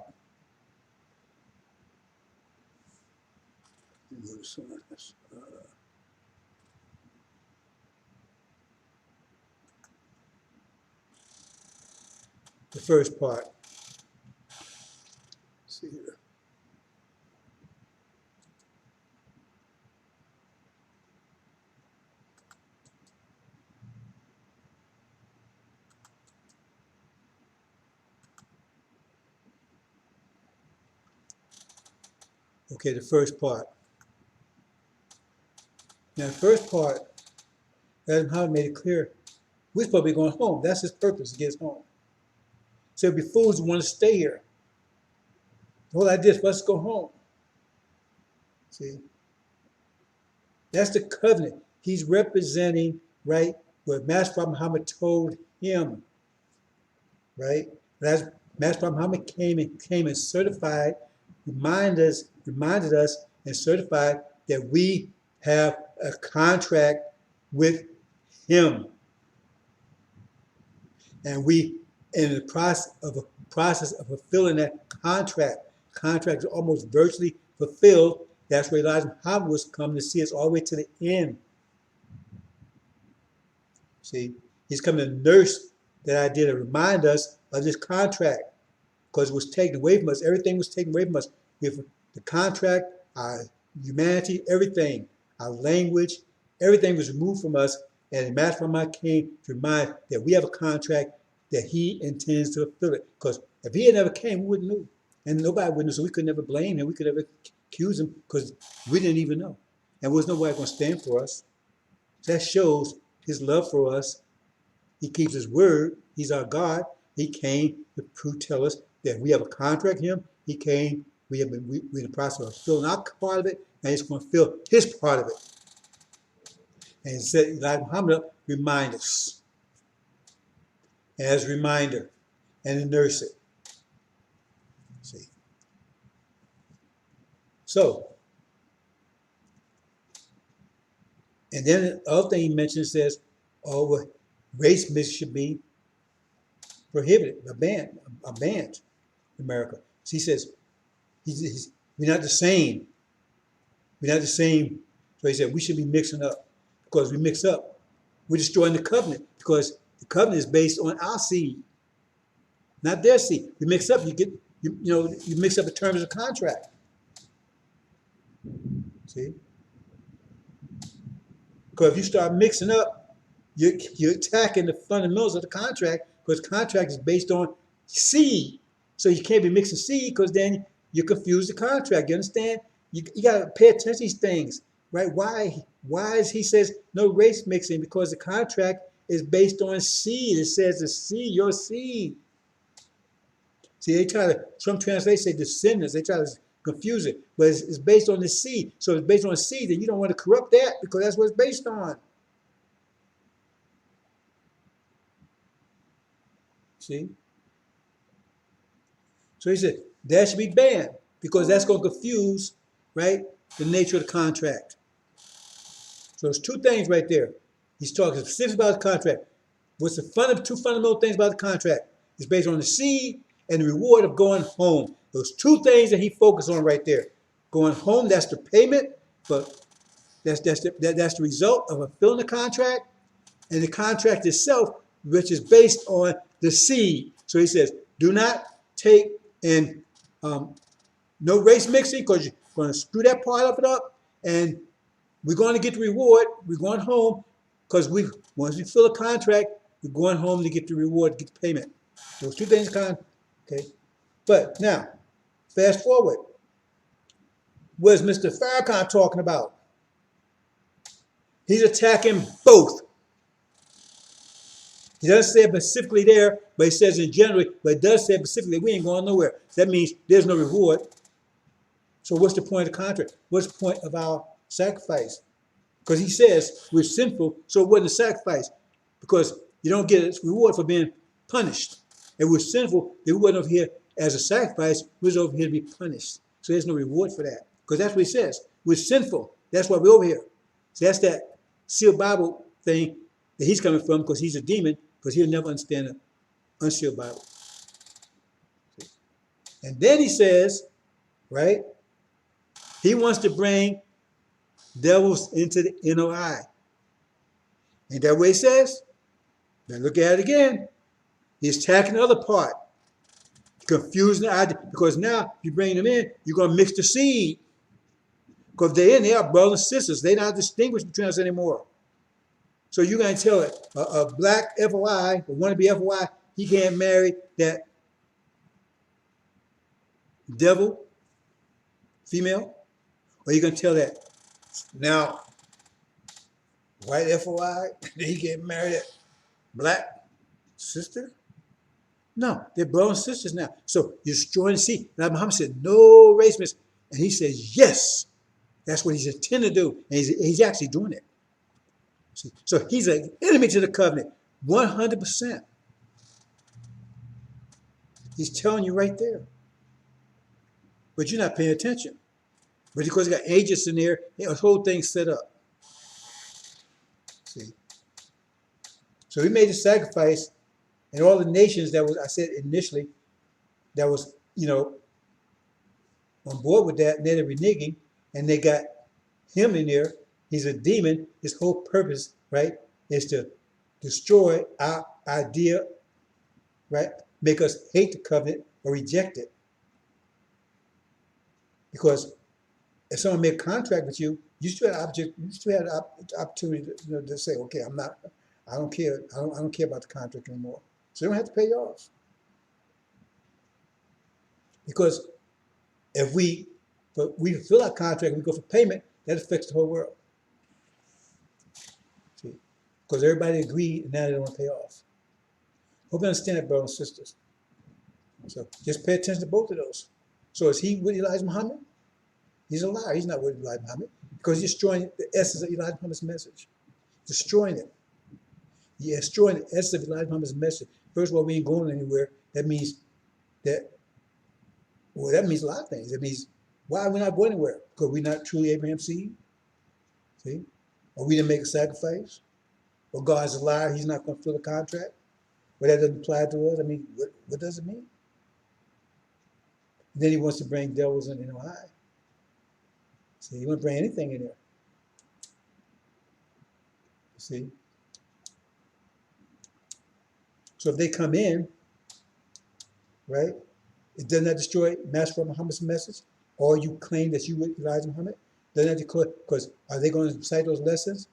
The first part. Let's see here. Okay, the first part. Now, the first part, Adam Howard made it clear, we're supposed to be going home. That's his purpose, to get us home. So it'd be fools who want to stay here. The whole idea is for us to go home. See? That's the covenant. He's representing, right, what Master Prophet Muhammad told him, right? Master Prophet Muhammad came and certified, reminded us and certified that we have a contract with him. And we, in the process of fulfilling that contract is almost virtually fulfilled. That's where Elijah Muhammad was coming to see us all the way to the end. See, he's coming to nurse that idea to remind us of this contract, because it was taken away from us. Everything was taken away from us. We have the contract, our humanity, everything, our language, everything was removed from us. And the Master Prophet came to remind that we have a contract that he intends to fulfill it. Because if he had never came, we wouldn't know. And nobody would know, so we could never blame him. We could never accuse him because we didn't even know. And there was nobody going to stand for us. That shows his love for us. He keeps his word. He's our God. He came to tell us that we have a contract with him. He came, we're in the process of filling our part of it, and he's going to fill his part of it. And he said, like Muhammad, remind us. As a reminder, and to nurse it. See. So, and then the other thing he mentions says, oh, well, race mix should be prohibited, banned in America. So he says, we're not the same. We're not the same. So he said, we should be mixing up. Because we mix up, we're destroying the covenant. Because the covenant is based on our seed, not their seed. We mix up, you mix up the terms of the contract. See? Because if you start mixing up, you're attacking the fundamentals of the contract, because contract is based on seed. So you can't be mixing seed, because then you confuse the contract. You understand? You got to pay attention to these things, right? Why is he says no race mixing? Because the contract is based on seed. It says the seed, your seed. See, some translations say descendants. They try to confuse it, but it's based on the seed. So if it's based on seed, then you don't want to corrupt that, because that's what it's based on. See? So he said, that should be banned, because that's going to confuse, right, the nature of the contract. So there's two things right there. He's talking specifically about the contract. What's the two fundamental things about the contract? It's based on the seed and the reward of going home. Those two things that he focused on right there. Going home, that's the payment, but that's the result of fulfilling the contract, and the contract itself, which is based on the seed. So he says, do not take in no race mixing, because you're going to screw that part of it up, and we're going to get the reward. We're going home, because once we fill a contract, we're going home to get the reward, get the payment. Those two things okay. But now, fast forward. What is Mr. Farrakhan talking about? He's attacking both. He doesn't say it specifically there, but he says in general, but it does say specifically, we ain't going nowhere. That means there's no reward. So what's the point of the contract? What's the point of our sacrifice? Because he says we're sinful, so it wasn't a sacrifice. Because you don't get a reward for being punished. If we're sinful, then we wasn't over here as a sacrifice, we was over here to be punished. So there's no reward for that. Because that's what he says. We're sinful. That's why we're over here. So that's that sealed Bible thing that he's coming from, because he's a demon, because he'll never understand an unsealed Bible. And then he says, right, he wants to bring devils into the inner eye. Ain't that what he says? Now look at it again. He's attacking the other part, confusing the idea, because now if you bring them in, you're going to mix the seed. Because they're in there, brothers and sisters. They're not distinguished between us anymore. So you're going to tell it, a black FOI, or wannabe FOI, he can't marry that devil female? Or you're going to tell that now white FOI, he can't marry that black sister? No, they're brothers and sisters now. So you're destroying the seed. Now Muhammad said, no race mix. And he says, yes, that's what he's intending to do. And he's actually doing it. See? So he's an enemy to the covenant, 100%. He's telling you right there. But you're not paying attention. But because he got agents in there, the whole thing's set up. See? So he made a sacrifice, and all the nations that was, I said initially, that was, on board with that, and they're reneging, and they got him in there. He's a demon. His whole purpose, right, is to destroy our idea, right, make us hate the covenant or reject it. Because if someone made a contract with you, you still have the opportunity to say, okay, I don't care about the contract anymore. So you don't have to pay you off. Because if we fulfill our contract and we go for payment, that affects the whole world. See? Because everybody agreed and now they don't want to pay off. Hope you understand that, brothers and sisters. So just pay attention to both of those. So is he with Elijah Muhammad? He's a liar. He's not with Elijah Muhammad because he's destroying the essence of Elijah Muhammad's message. Destroying it. He's destroying the essence of Elijah Muhammad's message. First of all, we ain't going anywhere. That means a lot of things. It means, why are we not going anywhere? Because we're not truly Abraham's seed? See? Or we didn't make a sacrifice? Or God's a liar, he's not going to fulfill the contract? But that doesn't apply to us. I mean, what does it mean? And then he wants to bring devils in the eye. See, he won't bring anything in there. See? So if they come in, right, it does not destroy Master Muhammad's message, or you claim that you with Elijah Muhammad, doesn't that destroy, because are they going to recite those lessons?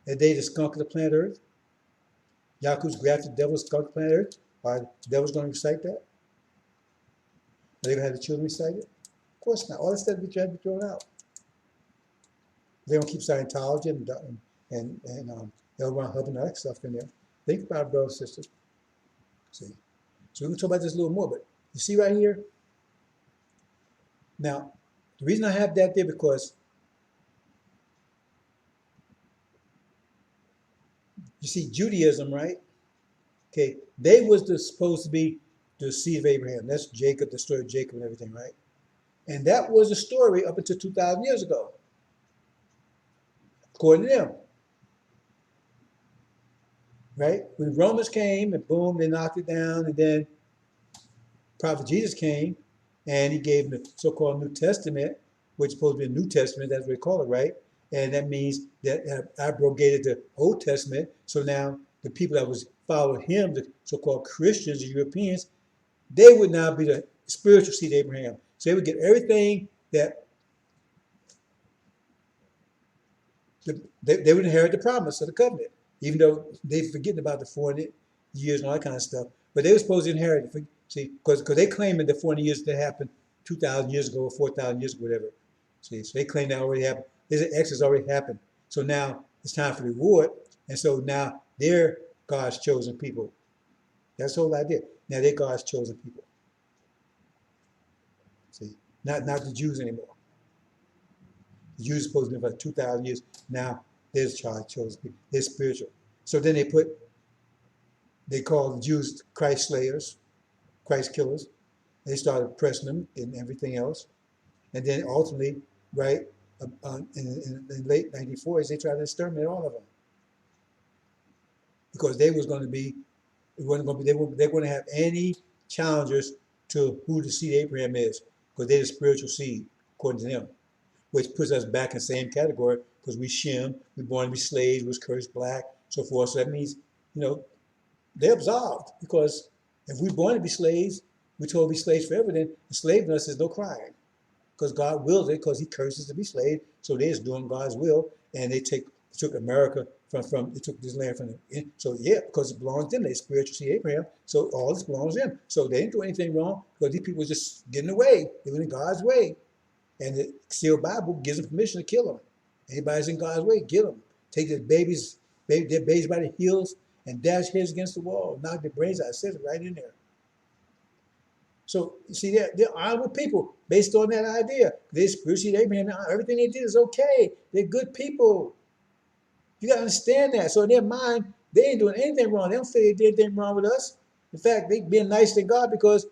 That they the skunk of the planet Earth? Yaakov's grafted devil skunk of the planet Earth? Are the devils going to recite that? Are they going to have the children recite it? Of course not. All that stuff will be thrown out. They don't keep Scientology and they'll run Hub and all that stuff in there. Think about it, brothers and sisters. See? So we're going to talk about this a little more, but you see right here? Now, the reason I have that there because you see Judaism, right? Okay, they was supposed to be the seed of Abraham. That's Jacob, the story of Jacob and everything, right? And that was the story up until 2,000 years ago, according to them. Right? When Romans came and boom, they knocked it down, and then Prophet Jesus came and he gave them the so-called New Testament, which is supposed to be a New Testament, that's what they call it, right? And that means that abrogated the Old Testament. So now the people that was following him, the so-called Christians, the Europeans, they would now be the spiritual seed of Abraham. So they would get everything that they would inherit the promise of the covenant, even though they forgetting about the 400 years and all that kind of stuff. But they were supposed to inherit it. See, because they claim that the 400 years that happened 2,000 years ago or 4,000 years ago, whatever. See, so they claim that already happened. They said X has already happened. So now it's time for the reward. And so now they're God's chosen people. That's the whole idea. Now they're God's chosen people. See, not the Jews anymore. The Jews are supposed to be about 2,000 years. Now they're God's chosen people. They're spiritual. So then they call the Jews Christ slayers, Christ killers. They started oppressing them and everything else. And then ultimately, right, in the late 1940s, they tried to exterminate all of them. Because they was going to be It wasn't going to be, they're going to have any challengers to who the seed of Abraham is, because they're the spiritual seed, according to them, which puts us back in the same category because we Shem, we born to be slaves, was cursed black, so forth. So that means, they're absolved because if we're born to be slaves, we're told to be slaves forever, then enslaving us is no crime because God wills it because he curses to be slave. So they're just doing God's will, and they took America from they took this land from them. So yeah, because it belongs to them. They spiritual seed Abraham. So all this belongs to them. So they didn't do anything wrong because these people were just getting away. They were in God's way. And the sealed Bible gives them permission to kill them. Anybody's in God's way, kill them. Take their babies by the heels and dash heads against the wall, knock their brains out. It says it right in there. So you see, they're honorable people based on that idea. They spiritually Abraham, everything they did is okay. They're good people. You gotta understand that. So in their mind, they ain't doing anything wrong. They don't feel they did anything wrong with us. In fact, they being nice to God because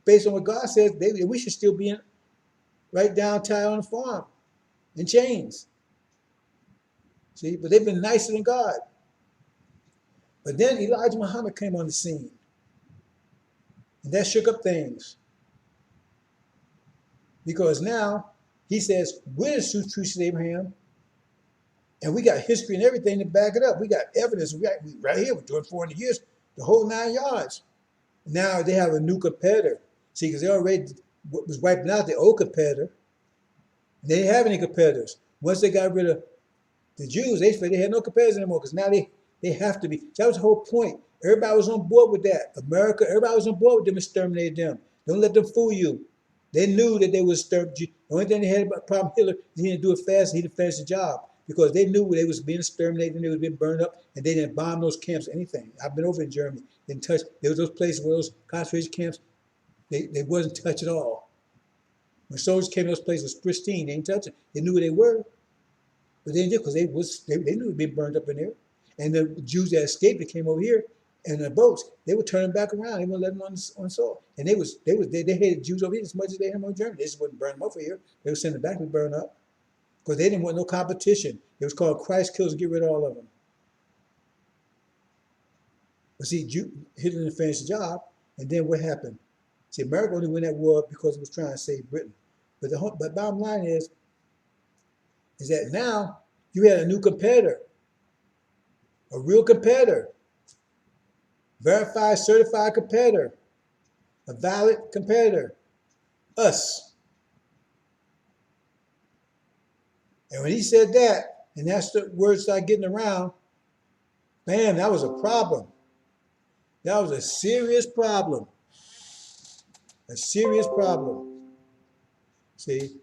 based on what God says, we should still be right down tied on the farm in chains. See, but they've been nicer than God. But then Elijah Muhammad came on the scene. And that shook up things. Because now he says, we're the true seed of Abraham, and we got history and everything to back it up. We got evidence right here. We're doing 400 years, the whole 9 yards. Now they have a new competitor. See, because they already was wiping out the old competitor. And they didn't have any competitors. Once they got rid of the Jews, they had no competitors anymore because now they have to be. That was the whole point. Everybody was on board with that. America, everybody was on board with them exterminating them. Don't let them fool you. They knew that they was exterminated. The only thing they had about problem Hitler, he didn't do it fast. He didn't finish the job because they knew they was being exterminated and they was being burned up, and they didn't bomb those camps or anything. I've been over in Germany. Didn't touch. There was those places where those concentration camps, they wasn't touched at all. When soldiers came to those places, it was pristine. They didn't touch it. They knew where they were, but they didn't do it because they knew they'd been burned up in there. And the Jews that escaped, that came over here in the boats, they would turn them back around. They wouldn't let them on soil. And they hated Jews over here as much as they hated them on Germany. They just wouldn't burn them up over here. They would send them back to burn up because they didn't want no competition. It was called Christ kills and get rid of all of them. But see, Hitler didn't finish the job, and then what happened? See, America only won that war because it was trying to save Britain. But bottom line is that now you had a new competitor, a real competitor, verified, certified competitor, a valid competitor, us. And when he said that, and that's the word started getting around, bam, that was a problem. That was a serious problem. A serious problem. See?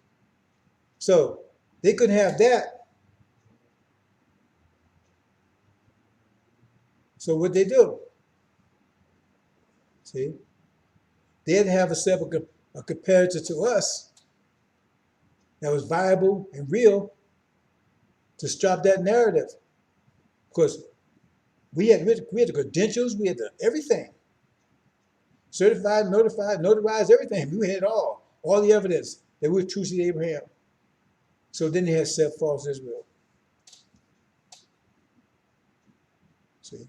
So they couldn't have that. So what they do? See? They had to have a competitor to us that was viable and real to stop that narrative. Because we had the credentials, we had everything. Certified, notified, notarized, everything. We had all the evidence that we were true seed Abraham. So then they had set false Israel. See?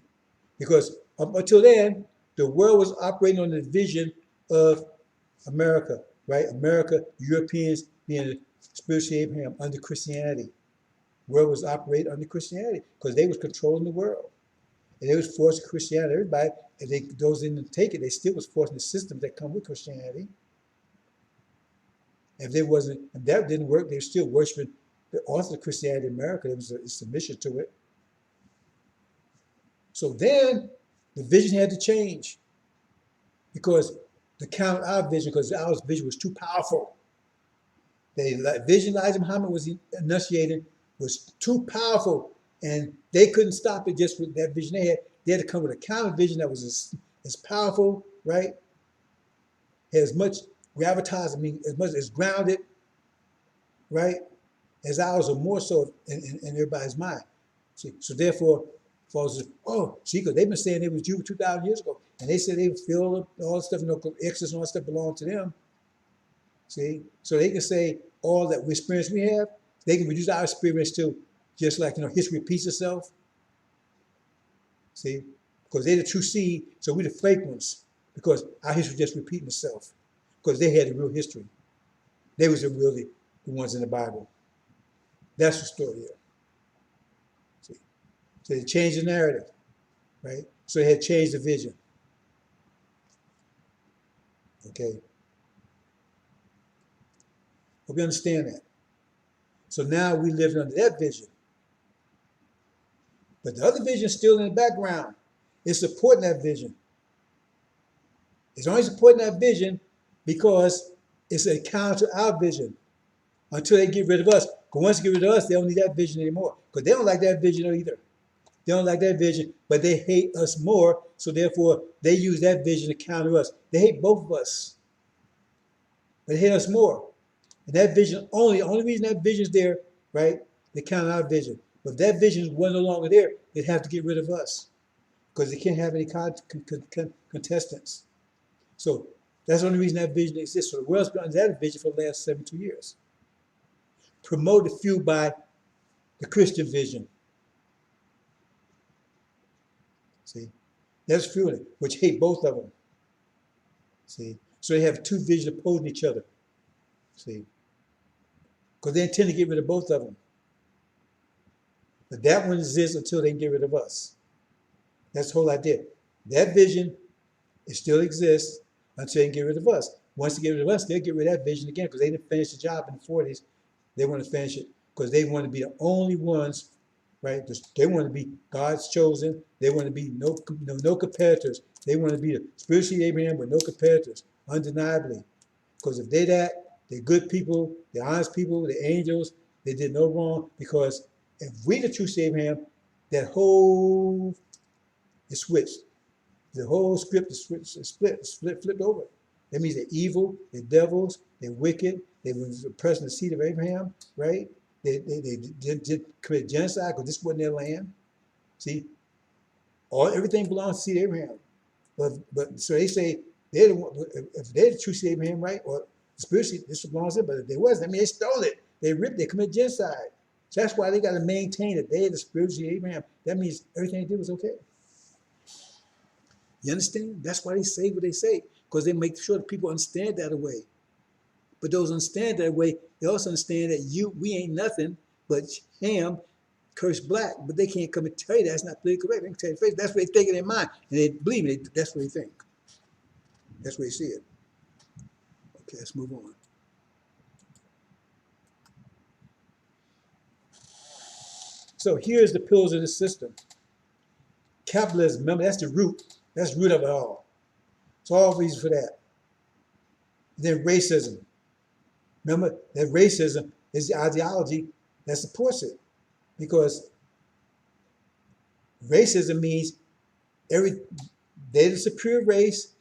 Because up until then, the world was operating on the vision of America, right? America, Europeans being the spiritual Abraham under Christianity. The world was operating under Christianity because they was controlling the world. And they was forcing Christianity. Everybody, those that didn't take it, they still was forcing the systems that come with Christianity. If that didn't work, they were still worshiping the author of Christianity in America. There was a submission to it. So then the vision had to change because our vision was too powerful. The vision Elijah Muhammad was enunciating was too powerful, and they couldn't stop it just with that vision they had. They had to come with a counter vision that was as powerful, right? Had as much gravitas, as grounded, right, as ours, or more so in everybody's mind. See, so therefore, folks say, because they've been saying they was Jews 2,000 years ago, and they said they would feel all the stuff, Exodus and all that stuff belonged to them. See, so they can say all that experience we have, they can reduce our experience to just like history repeats itself. See, because they're the true seed, so we're the fake ones, because our history just repeating itself, because they had the real history. They was really the ones in the Bible. That's the story here. See? So they changed the narrative, right? So they had changed the vision. Okay. Hope you understand that. So now we live under that vision. But the other vision is still in the background. It's supporting that vision. It's only supporting that vision because it's a counter to our vision until they get rid of us. Because once they get rid of us, they don't need that vision anymore. Because they don't like that vision either. They don't like that vision, but they hate us more. So therefore, they use that vision to counter us. They hate both of us, but they hate us more. And that vision, only reason that vision is there, right? They counter our vision. But if that vision was no longer there, they'd have to get rid of us because they can't have any contestants. So that's the only reason that vision exists. So the world's been under that vision for the last 72 years. Promoted, fueled by the Christian vision. See, that's fueling, which hate both of them. See, so they have two visions opposing each other. See, because they intend to get rid of both of them. But that one exists until they can get rid of us. That's the whole idea. That vision, it still exists until they can get rid of us. Once they get rid of us, they'll get rid of that vision again because they didn't finish the job in the 40s. They want to finish it because they want to be the only ones, right? They want to be God's chosen. They want to be no competitors. They want to be the spiritual seed of Abraham with no competitors, undeniably. Because if they're that, they're good people, they're honest people, they're angels, they did no wrong. Because if we the true seed of Abraham, that whole is switched. The whole script is flipped over. That means they're evil, they're devils, they're wicked, they were oppressing the seed of Abraham, right? They did commit genocide because this wasn't their land. See, everything belongs to the seed of Abraham. But so they say they're the one, if they're the true seed of Abraham, right? Or spiritually, this belongs to them. But if they wasn't, I mean, they stole it. They ripped. They committed genocide. So that's why they got to maintain that they're the spiritual seed of Abraham. That means everything they did was okay. You understand? That's why they say what they say, because they make sure that people understand that way. But those understand that way, they also understand that we ain't nothing but Ham, cursed black. But they can't come and tell you that's not politically correct. They can tell you face. That's what they think in their mind, and they believe it. That's what they think. That's what they see it. Okay, let's move on. So here's the pillars of the system. Capitalism, remember, that's the root. That's the root of it all. It's all reason for that. Then racism. Remember that racism is the ideology that supports it. Because racism means they're the superior race.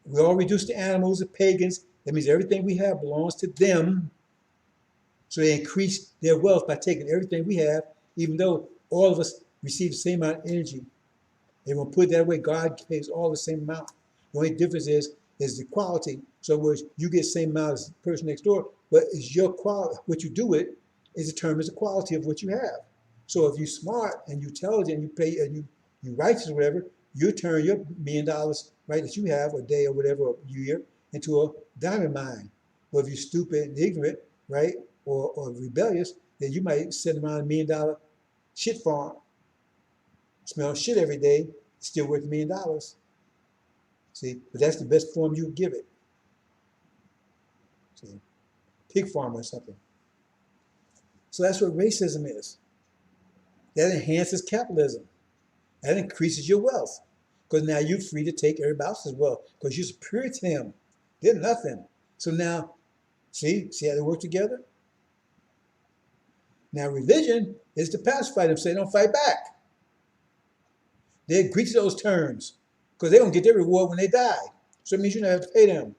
We all reduced to animals and pagans. That means everything we have belongs to them. So they increase their wealth by taking everything we have, even though all of us receive the same amount of energy. They won't put it that way. God pays all the same amount. The only difference is the quality. So whereas you get the same amount as the person next door, but it's your quality. What you do with it is determines the quality of what you have. So if you're smart and you're intelligent and you pay and you righteous or whatever, you turn your $1 million, right, that you have a day or whatever, a year, into a diamond mine. Or if you're stupid and ignorant, right, or rebellious, then you might send around $1 million shit farm. Smell shit every day, still worth $1 million. See, but that's the best form you can give it. See, pig farm or something. So that's what racism is. That enhances capitalism. That increases your wealth. Because now you're free to take everybody else's wealth. Because you're superior to them. They're nothing. So now, see how they work together? Now religion is to pacify them, so they don't fight back. They agree to those terms. Because they don't get their reward when they die. So it means you don't have to pay them.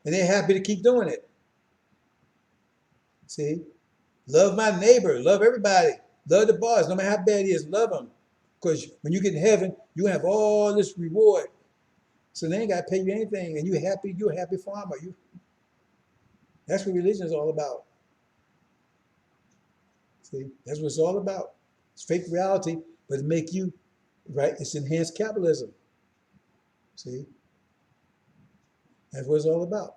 And they're happy to keep doing it. See? Love my neighbor. Love everybody. Love the boss. No matter how bad he is, love him. Because when you get in heaven, you have all this reward. So they ain't got to pay you anything. And you're a happy farmer. That's what religion is all about. See? That's what it's all about. It's fake reality but to make you, right, it's enhanced capitalism. See? That's what it's all about.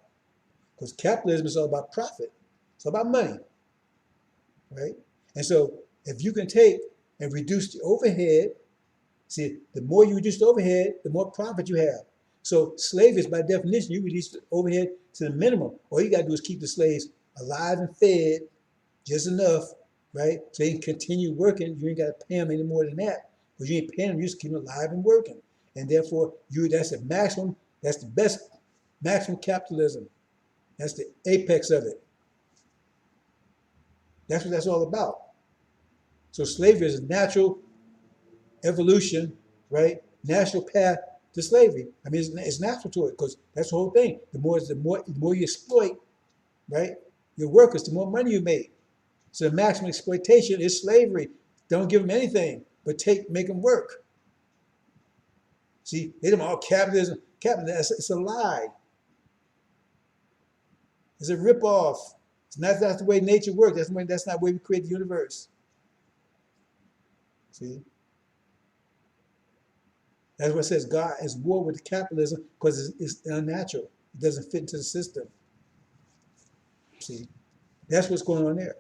Because capitalism is all about profit. It's all about money, right? And so if you can take and reduce the overhead, see, the more you reduce the overhead, the more profit you have. So slavery is by definition, you reduce the overhead to the minimum. All you gotta do is keep the slaves alive and fed just enough, right? So they can continue working. You ain't gotta pay them any more than that. Because you ain't paying them, you just keep them alive and working. And therefore, that's the maximum, that's the best maximum capitalism. That's the apex of it. That's what that's all about. So slavery is a natural evolution, right? Natural path to slavery. I mean, it's natural to it because that's the whole thing. The more you exploit, right, your workers, the more money you make. So the maximum exploitation is slavery. Don't give them anything, but make them work. See, they don't all capitalism. Capitalism, it's a lie. It's a ripoff. That's the way nature works. That's not the way we create the universe. See? That's what it says. God is war with capitalism because it's unnatural. It doesn't fit into the system. See? That's what's going on there.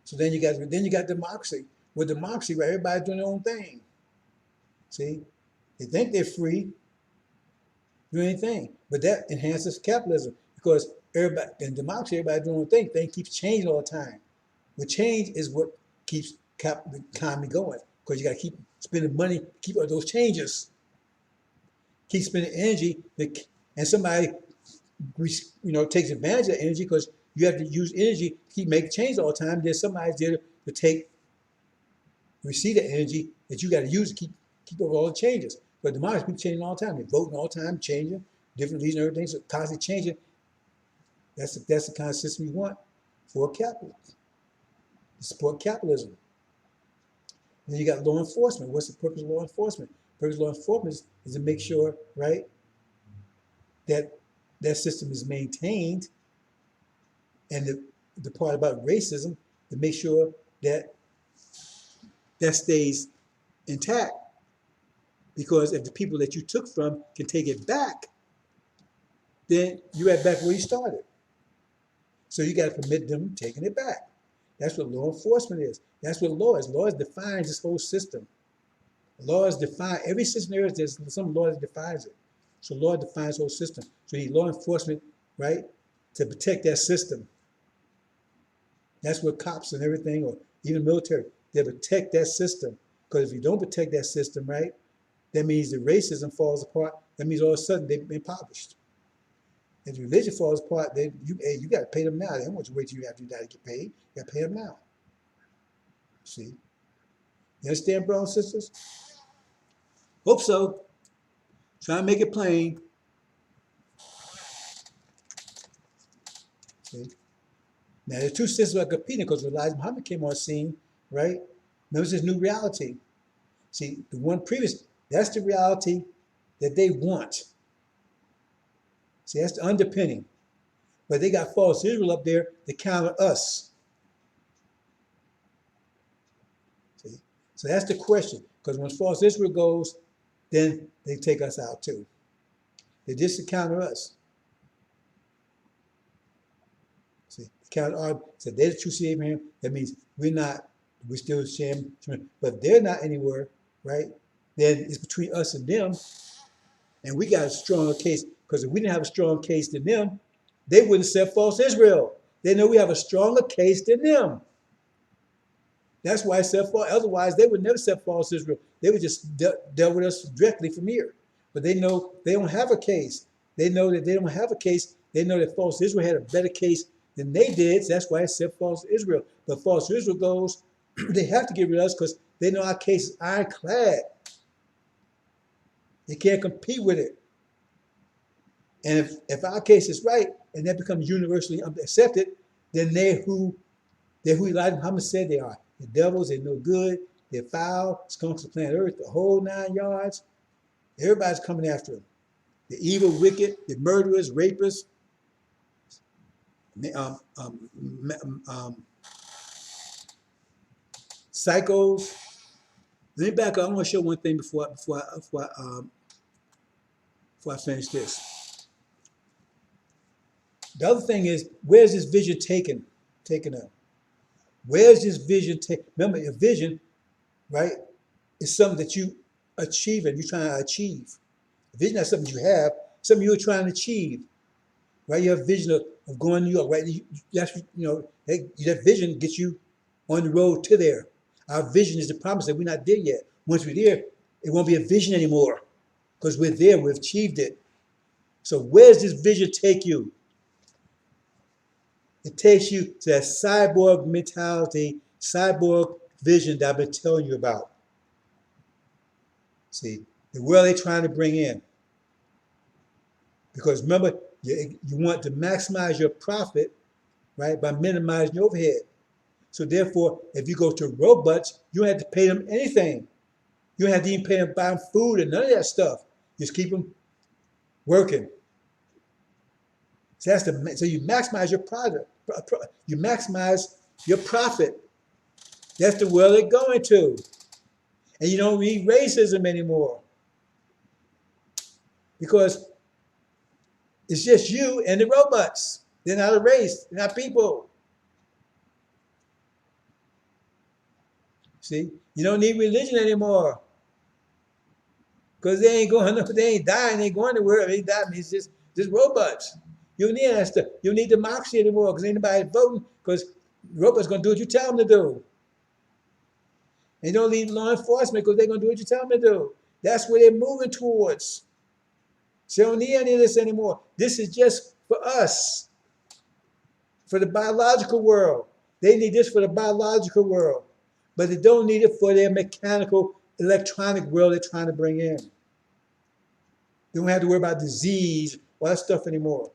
So then you got democracy. With democracy, right, everybody's doing their own thing. See? They think they're free, do anything. But that enhances capitalism because everybody in democracy, everybody's doing their own thing. Things keeps changing all the time. But change is what keeps the economy going because you got to keep spending money to keep all those changes. Keep spending energy, and somebody takes advantage of energy because you have to use energy to keep making change all the time. There's somebody there to receive the energy that you got to use to keep up all the changes. But democracy, people changing all the time. They're voting all the time, changing, different reasons, everything, so constantly changing. That's the kind of system you want for capitalism. To support capitalism. Then you got law enforcement. What's the purpose of law enforcement? The purpose of law enforcement is to make sure, right, that that system is maintained, and the part about racism to make sure that that stays intact. Because if the people that you took from can take it back, then you're right back where you started. So you got to permit them taking it back. That's what law enforcement is. That's what law is. Law defines this whole system. Laws define every system there is. There's some law that defines it. So law defines the whole system. So you need law enforcement, right, to protect that system. That's what cops and everything, or even military, they protect that system. Because if you don't protect that system, right, that means the racism falls apart. That means all of a sudden they've been impoverished. If religion falls apart, then you got to pay them now. They don't want you to wait till you after you die to get paid. You got to pay them now. See? You understand, brothers and sisters? Hope so. Try and make it plain. See? Now, the two sisters are competing because Elijah Muhammad came on the scene, right? Notice this new reality. See, the one previous, that's the reality that they want. See, that's the underpinning. But they got false Israel up there to counter us. See? So that's the question. Because when false Israel goes, then they take us out too. They just to counter us. See, counter our, so they're the true seed of Abraham. That means we're still sham, but if they're not anywhere, right? Then it's between us and them. And we got a stronger case, because if we didn't have a strong case than them, they wouldn't accept false Israel. They know we have a stronger case than them. That's why I said false. Otherwise, they would never accept false Israel. They would just deal with us directly from here. But they know they don't have a case. They know that they don't have a case. They know that false Israel had a better case than they did. So that's why I said false Israel. But false Israel goes, they have to get rid of us because they know our case is ironclad. They can't compete with it. And if our case is right and that becomes universally accepted, then they're who Elijah Muhammad said they are. The devils, they're no good, they're foul, skunks of planet Earth, the whole 9 yards. Everybody's coming after them. The evil, wicked, the murderers, rapists, psychos, Let me back up. I want to show one thing before I finish this. The other thing is, where's this vision taken up? Where's this vision taken? Remember, a vision, right, is something that you achieve and you're trying to achieve. A vision is something you have, something you're trying to achieve, right? You have a vision of going to New York, right? That vision gets you on the road to there. Our vision is the promise that we're not there yet. Once we're there, it won't be a vision anymore because we're there, we've achieved it. So where's this vision take you? It takes you to that cyborg mentality, cyborg vision that I've been telling you about. See, the world they're trying to bring in. Because remember, you want to maximize your profit, right, by minimizing your overhead. So therefore, if you go to robots, you don't have to pay them anything. You don't have to even pay them buying food and none of that stuff. Just keep them working. So so you maximize your product. You maximize your profit. That's the world they're going to. And you don't need racism anymore. Because it's just you and the robots. They're not a race. They're not people. See? You don't need religion anymore. Because they ain't going, they ain't dying, they ain't going nowhere. They ain't dying. It's just robots. You don't need that stuff. You don't need democracy anymore because ain't nobody voting because robots going to do what you tell them to do. And you don't need law enforcement because they're going to do what you tell them to do. That's where they're moving towards. So they don't need any of this anymore. This is just for us, for the biological world. They need this for the biological world, but they don't need it for their mechanical, electronic world they're trying to bring in. They don't have to worry about disease, all that stuff anymore.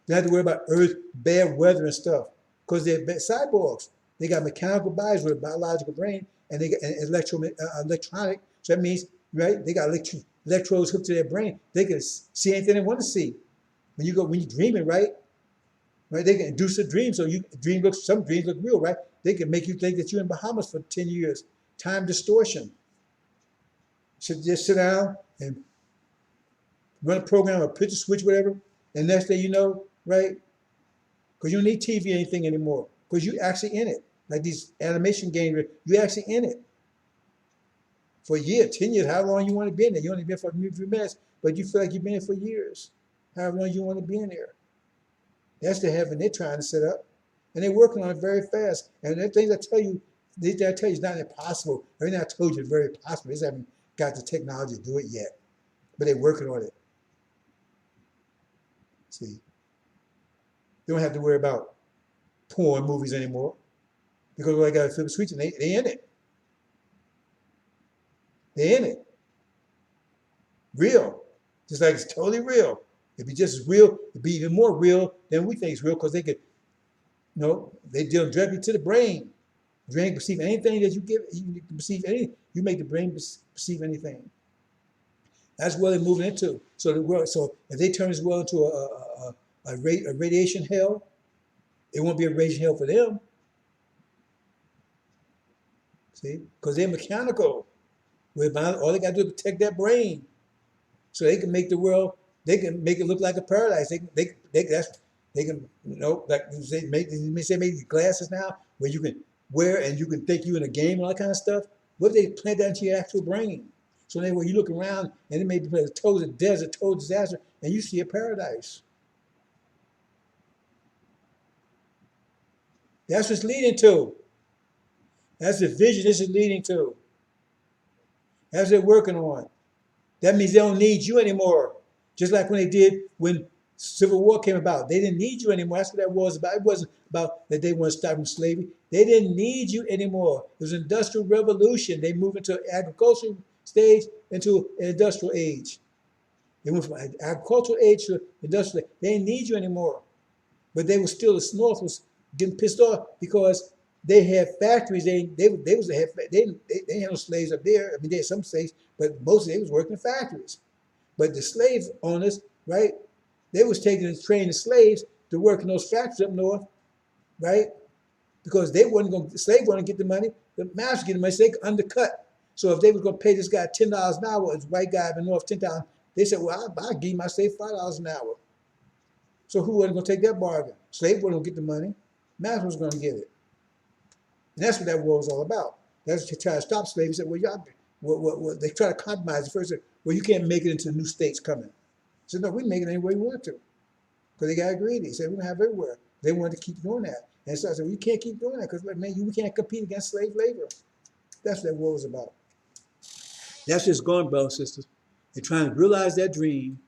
They don't have to worry about earth, bad weather and stuff because they're cyborgs. They got mechanical bodies with a biological brain and they got electronic. So that means, right, they got electrodes hooked to their brain. They can see anything they want to see. When you're dreaming, right, they can induce a dream. So some dreams look real, right? They can make you think that you're in Bahamas for 10 years. Time distortion. So just sit down and run a program or pitch a switch, whatever, and next thing you know, right? Because you don't need TV or anything anymore. Because you're actually in it. Like these animation games, you're actually in it. For a year, 10 years, how long you want to be in there. You only been for a few minutes, but you feel like you've been in for years. How long you want to be in there. That's the heaven they're trying to set up. And they're working on it very fast. And the things I tell you, is not impossible. Everything I told you is very possible. They just haven't got the technology to do it yet. But they're working on it. See, they don't have to worry about porn movies anymore because all I got to flip a switch and they in it. They're in it. Real. Just like it's totally real. It'd be just as real, it'd be even more real than we think it's real because they could, they deal directly to the brain. The brain perceive anything that you give, you can perceive anything. You make the brain perceive anything. That's what they're moving into. So if they turn this world into a radiation hell, it won't be a radiation hell for them. See, because they're mechanical. All they got to do is protect their brain, so they can make the world. They can make it look like a paradise. They can like they make glasses now where you can wear and you can think you in a game and all that kind of stuff. What if they plant that into your actual brain? So then when you look around and it may be a total desert, total disaster, and you see a paradise. That's what it's leading to. That's the vision this is leading to. That's what they're working on. That means they don't need you anymore. Just like when they did when Civil War came about. They didn't need you anymore. That's what that war was about. It wasn't about that they want to stop slavery. They didn't need you anymore. It was an industrial revolution. They moved into an agricultural stage into an industrial age. They went from an agricultural age to industrial age. They didn't need you anymore. But they were still, the North was getting pissed off because they had factories. They had no slaves up there. I mean, they had some slaves, but mostly they was working in factories. But the slave owners, right, they was taking and training the slaves to work in those factories up north, right? Because they wasn't going, the slave wasn't get the money, the master get the money, so they could undercut. So if they was going to pay this guy $10 an hour, this white guy in the North $10, they said, well, I'll give my slave $5 an hour. So who wasn't going to take that bargain? Slave wasn't going to get the money. Master was going to get it. And that's what that war was all about. That's to try to stop slavery. He said, well, y'all, they try to compromise. First, said, well, you can't make it into the new states coming. He said, no, we make it any way we want to. Because they got greedy. He said, we're going to have it everywhere. They wanted to keep doing that. And so I said, well, you can't keep doing that because, man, we can't compete against slave labor. That's what that war was about. That's just gone, brothers and sisters. They're trying to realize that dream,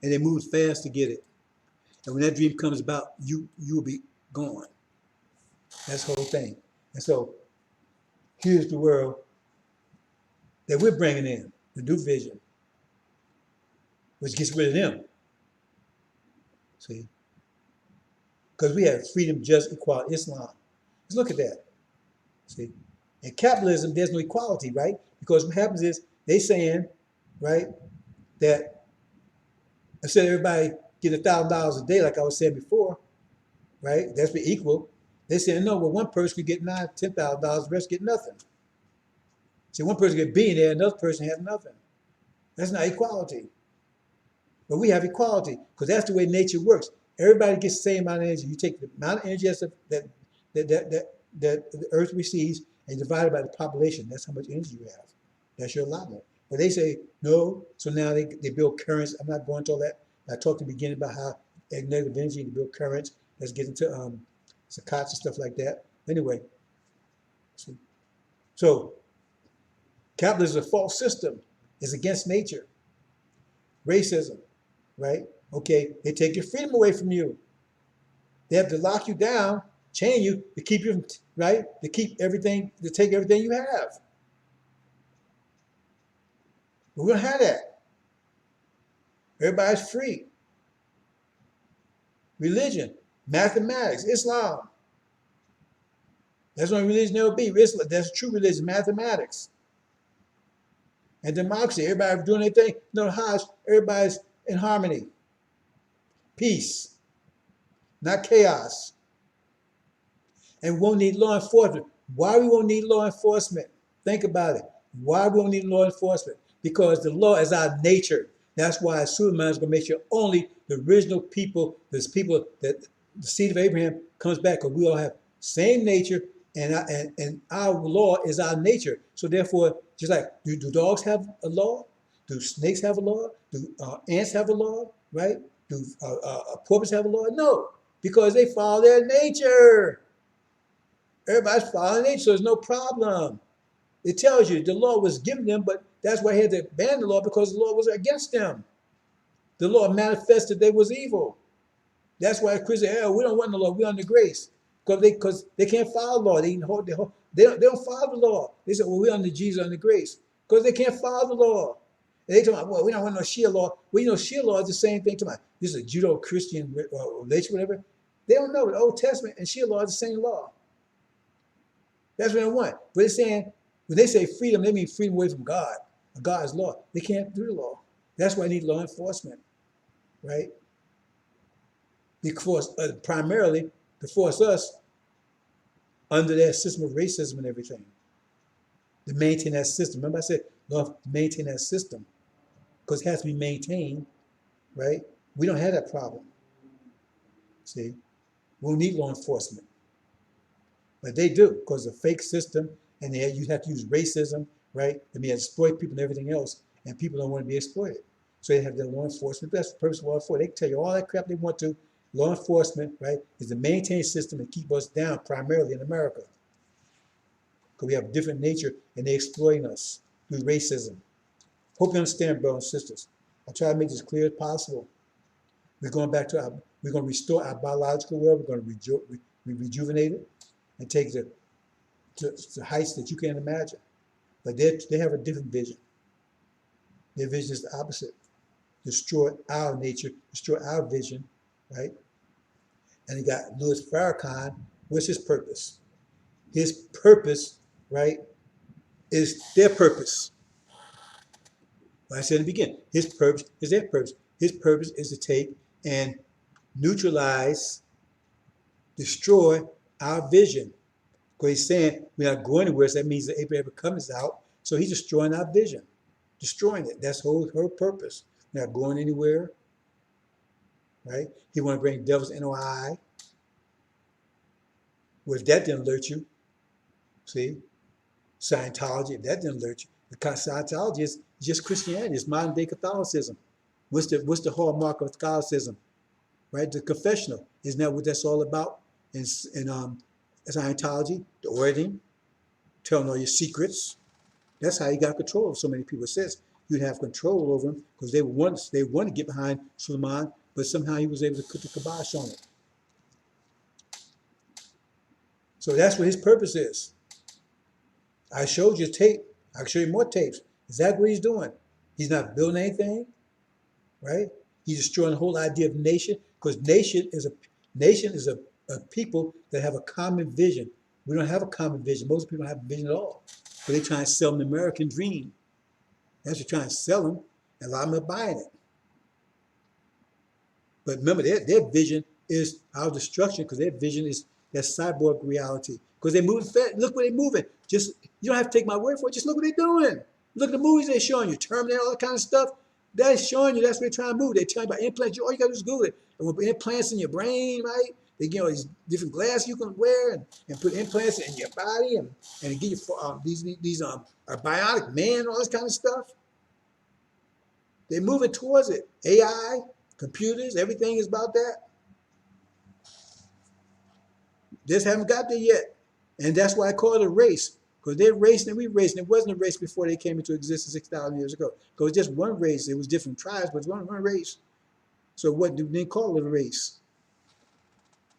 and they move fast to get it. And when that dream comes about, you will be gone. That's the whole thing. And so here's the world that we're bringing in, the new vision, which gets rid of them. See? Because we have freedom, justice, equality, Islam. Let's look at that. See? In capitalism, there's no equality, right? Because what happens is they saying, right, that instead of everybody getting $1,000 a day, like I was saying before, right, that's be equal. They saying, no, well, one person could get $10,000, the rest get nothing. See, one person get a billionaire, another person has nothing. That's not equality. But we have equality because that's the way nature works. Everybody gets the same amount of energy. You take the amount of energy that the earth receives and divide it by the population. That's how much energy you have. That's your allotment. But they say, no, so now they build currents. I'm not going to all that. I talked in the beginning about how negative energy to build currents. Let's get into saccades and stuff like that. Anyway, so capitalism is a false system. It's against nature. Racism, right? Okay, they take your freedom away from you. They have to lock you down, chain you to keep you, right? To keep everything, to take everything you have. But we don't have that. Everybody's free. Religion, mathematics, Islam. That's what religion there will be. Islam, that's true religion, mathematics. And democracy, everybody doing their thing. No, everybody's in harmony. Peace, not chaos. And we won't need law enforcement. Why we won't need law enforcement? Think about it. Why we won't need law enforcement? Because the law is our nature. That's why Suleiman is going to make sure only the original people, those people that the seed of Abraham comes back, because we all have same nature, and our law is our nature. So therefore, just like, do dogs have a law? Do snakes have a law? Do ants have a law? Right? Do porpoise have a law? No, because they follow their nature. Everybody's following nature, so there's no problem. It tells you the law was given them, but that's why they had to ban the law, because the law was against them. The law manifested they was evil. That's why Christians say, we don't want the law, we're under grace. Because they can't follow the law. They don't follow the law. They say, well, we're under Jesus, under grace. Because they can't follow the law. And they talk about, well, we don't want no Shia law. Well, you know, Shia law is the same thing. To this is a Judeo-Christian relation, whatever. They don't know. The Old Testament and Shia law is the same law. That's what they want. But they're saying, when they say freedom, they mean freedom away from God. God's law. They can't do the law. That's why I need law enforcement, right? Because primarily to force us under that system of racism and everything. To maintain that system. Remember I said, law to maintain that system. Because it has to be maintained, right? We don't have that problem. See? We'll need law enforcement. But they do, because it's a fake system, and you have to use racism, right? I mean, exploit people and everything else, and people don't want to be exploited. So they have their law enforcement. That's the purpose of law enforcement. They can tell you all that crap they want to. Law enforcement, right, is to maintain system and keep us down, primarily in America. Because we have a different nature, and they're exploiting us through racism. Hope you understand, brothers and sisters. I'll try to make this as clear as possible. We're going back to we're going to restore our biological world. We're going to rejuvenate it and take it to heights that you can't imagine. But they have a different vision. Their vision is the opposite. Destroy our nature, destroy our vision, right? And they got Louis Farrakhan. What's his purpose? His purpose, right, is their purpose. Like I said in the beginning, his purpose is their purpose. His purpose is to take and neutralize, destroy our vision. Because he's saying we're not going anywhere, so that means that Abraham comes out. So he's destroying our vision, destroying it. That's her purpose. We're not going anywhere, right? He want to bring devils in our eye. Well, if that didn't alert you, see? Scientology, if that didn't alert you. Because Scientology is just Christianity. It's modern day Catholicism. What's the hallmark of Catholicism? Right? The confessional. Isn't that what that's all about? In Scientology, the ordering, telling all your secrets. That's how you got control of so many people. It says you'd have control over them because they want to get behind Suleiman, but somehow he was able to put the kibosh on it. So that's what his purpose is. I showed you tape. I can show you more tapes. Exactly what he's doing. He's not building anything, right? He's destroying the whole idea of nation, because nation is a people that have a common vision. We don't have a common vision. Most people don't have a vision at all. But they're trying to sell them the American dream. That's what they're trying to sell them, and a lot of them are buying it. But remember, their vision is our destruction, because their vision is that cyborg reality. Because they're moving fast. Look where they're moving. Just, you don't have to take my word for it. Just look what they're doing. Look at the movies they're showing you. Terminator, all that kind of stuff. They're showing you that's what they're trying to move. They're telling you about implants. All you got to do is Google it. And with implants in your brain, right? They give you all these different glasses you can wear and put implants in your body and give you these are bionic man, all this kind of stuff. They're moving towards it. AI, computers, everything is about that. Just haven't got there yet. And that's why I call it a race. Because they're racing and we're racing. It wasn't a race before they came into existence 6,000 years ago. Because it was just one race. It was different tribes, but it was one race. So what do they call it a race?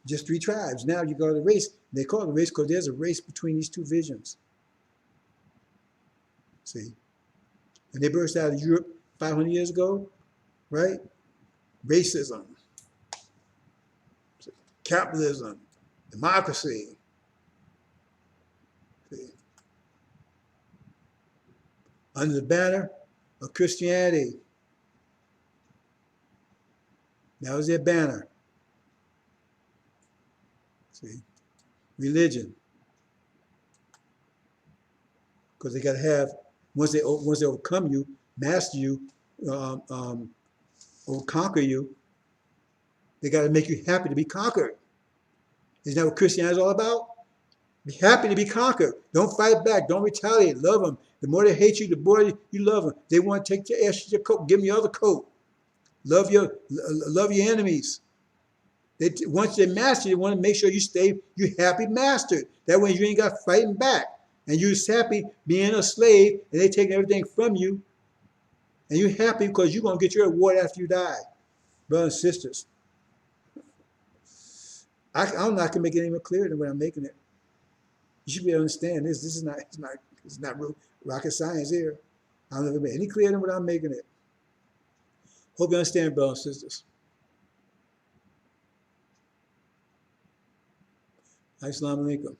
Just 3 tribes. Now you call it a race. They call it a race because there's a race between these 2 visions. See? And they burst out of Europe 500 years ago, right? Racism, capitalism, democracy. See? Under the banner of Christianity. That was their banner. See? Religion. Because they got to have, once they overcome you, master you, or conquer you, they got to make you happy to be conquered. Isn't that what Christianity is all about? Be happy to be conquered. Don't fight back. Don't retaliate. Love them. The more they hate you, the more you love them. They want to take your coat. Give them your other coat. Love your enemies. Once they master you, they want to make sure you happy mastered. That way you ain't got fighting back. And you're happy being a slave, and they taking everything from you. And you're happy because you're going to get your reward after you die. Brothers and sisters. I don't know if I can make it any more clearer than what I'm making it. You should be able to understand this. This is not real rocket science here. I don't know if it's any clearer than what I'm making it. Hope you understand, brothers and sisters. Assalamu alaikum.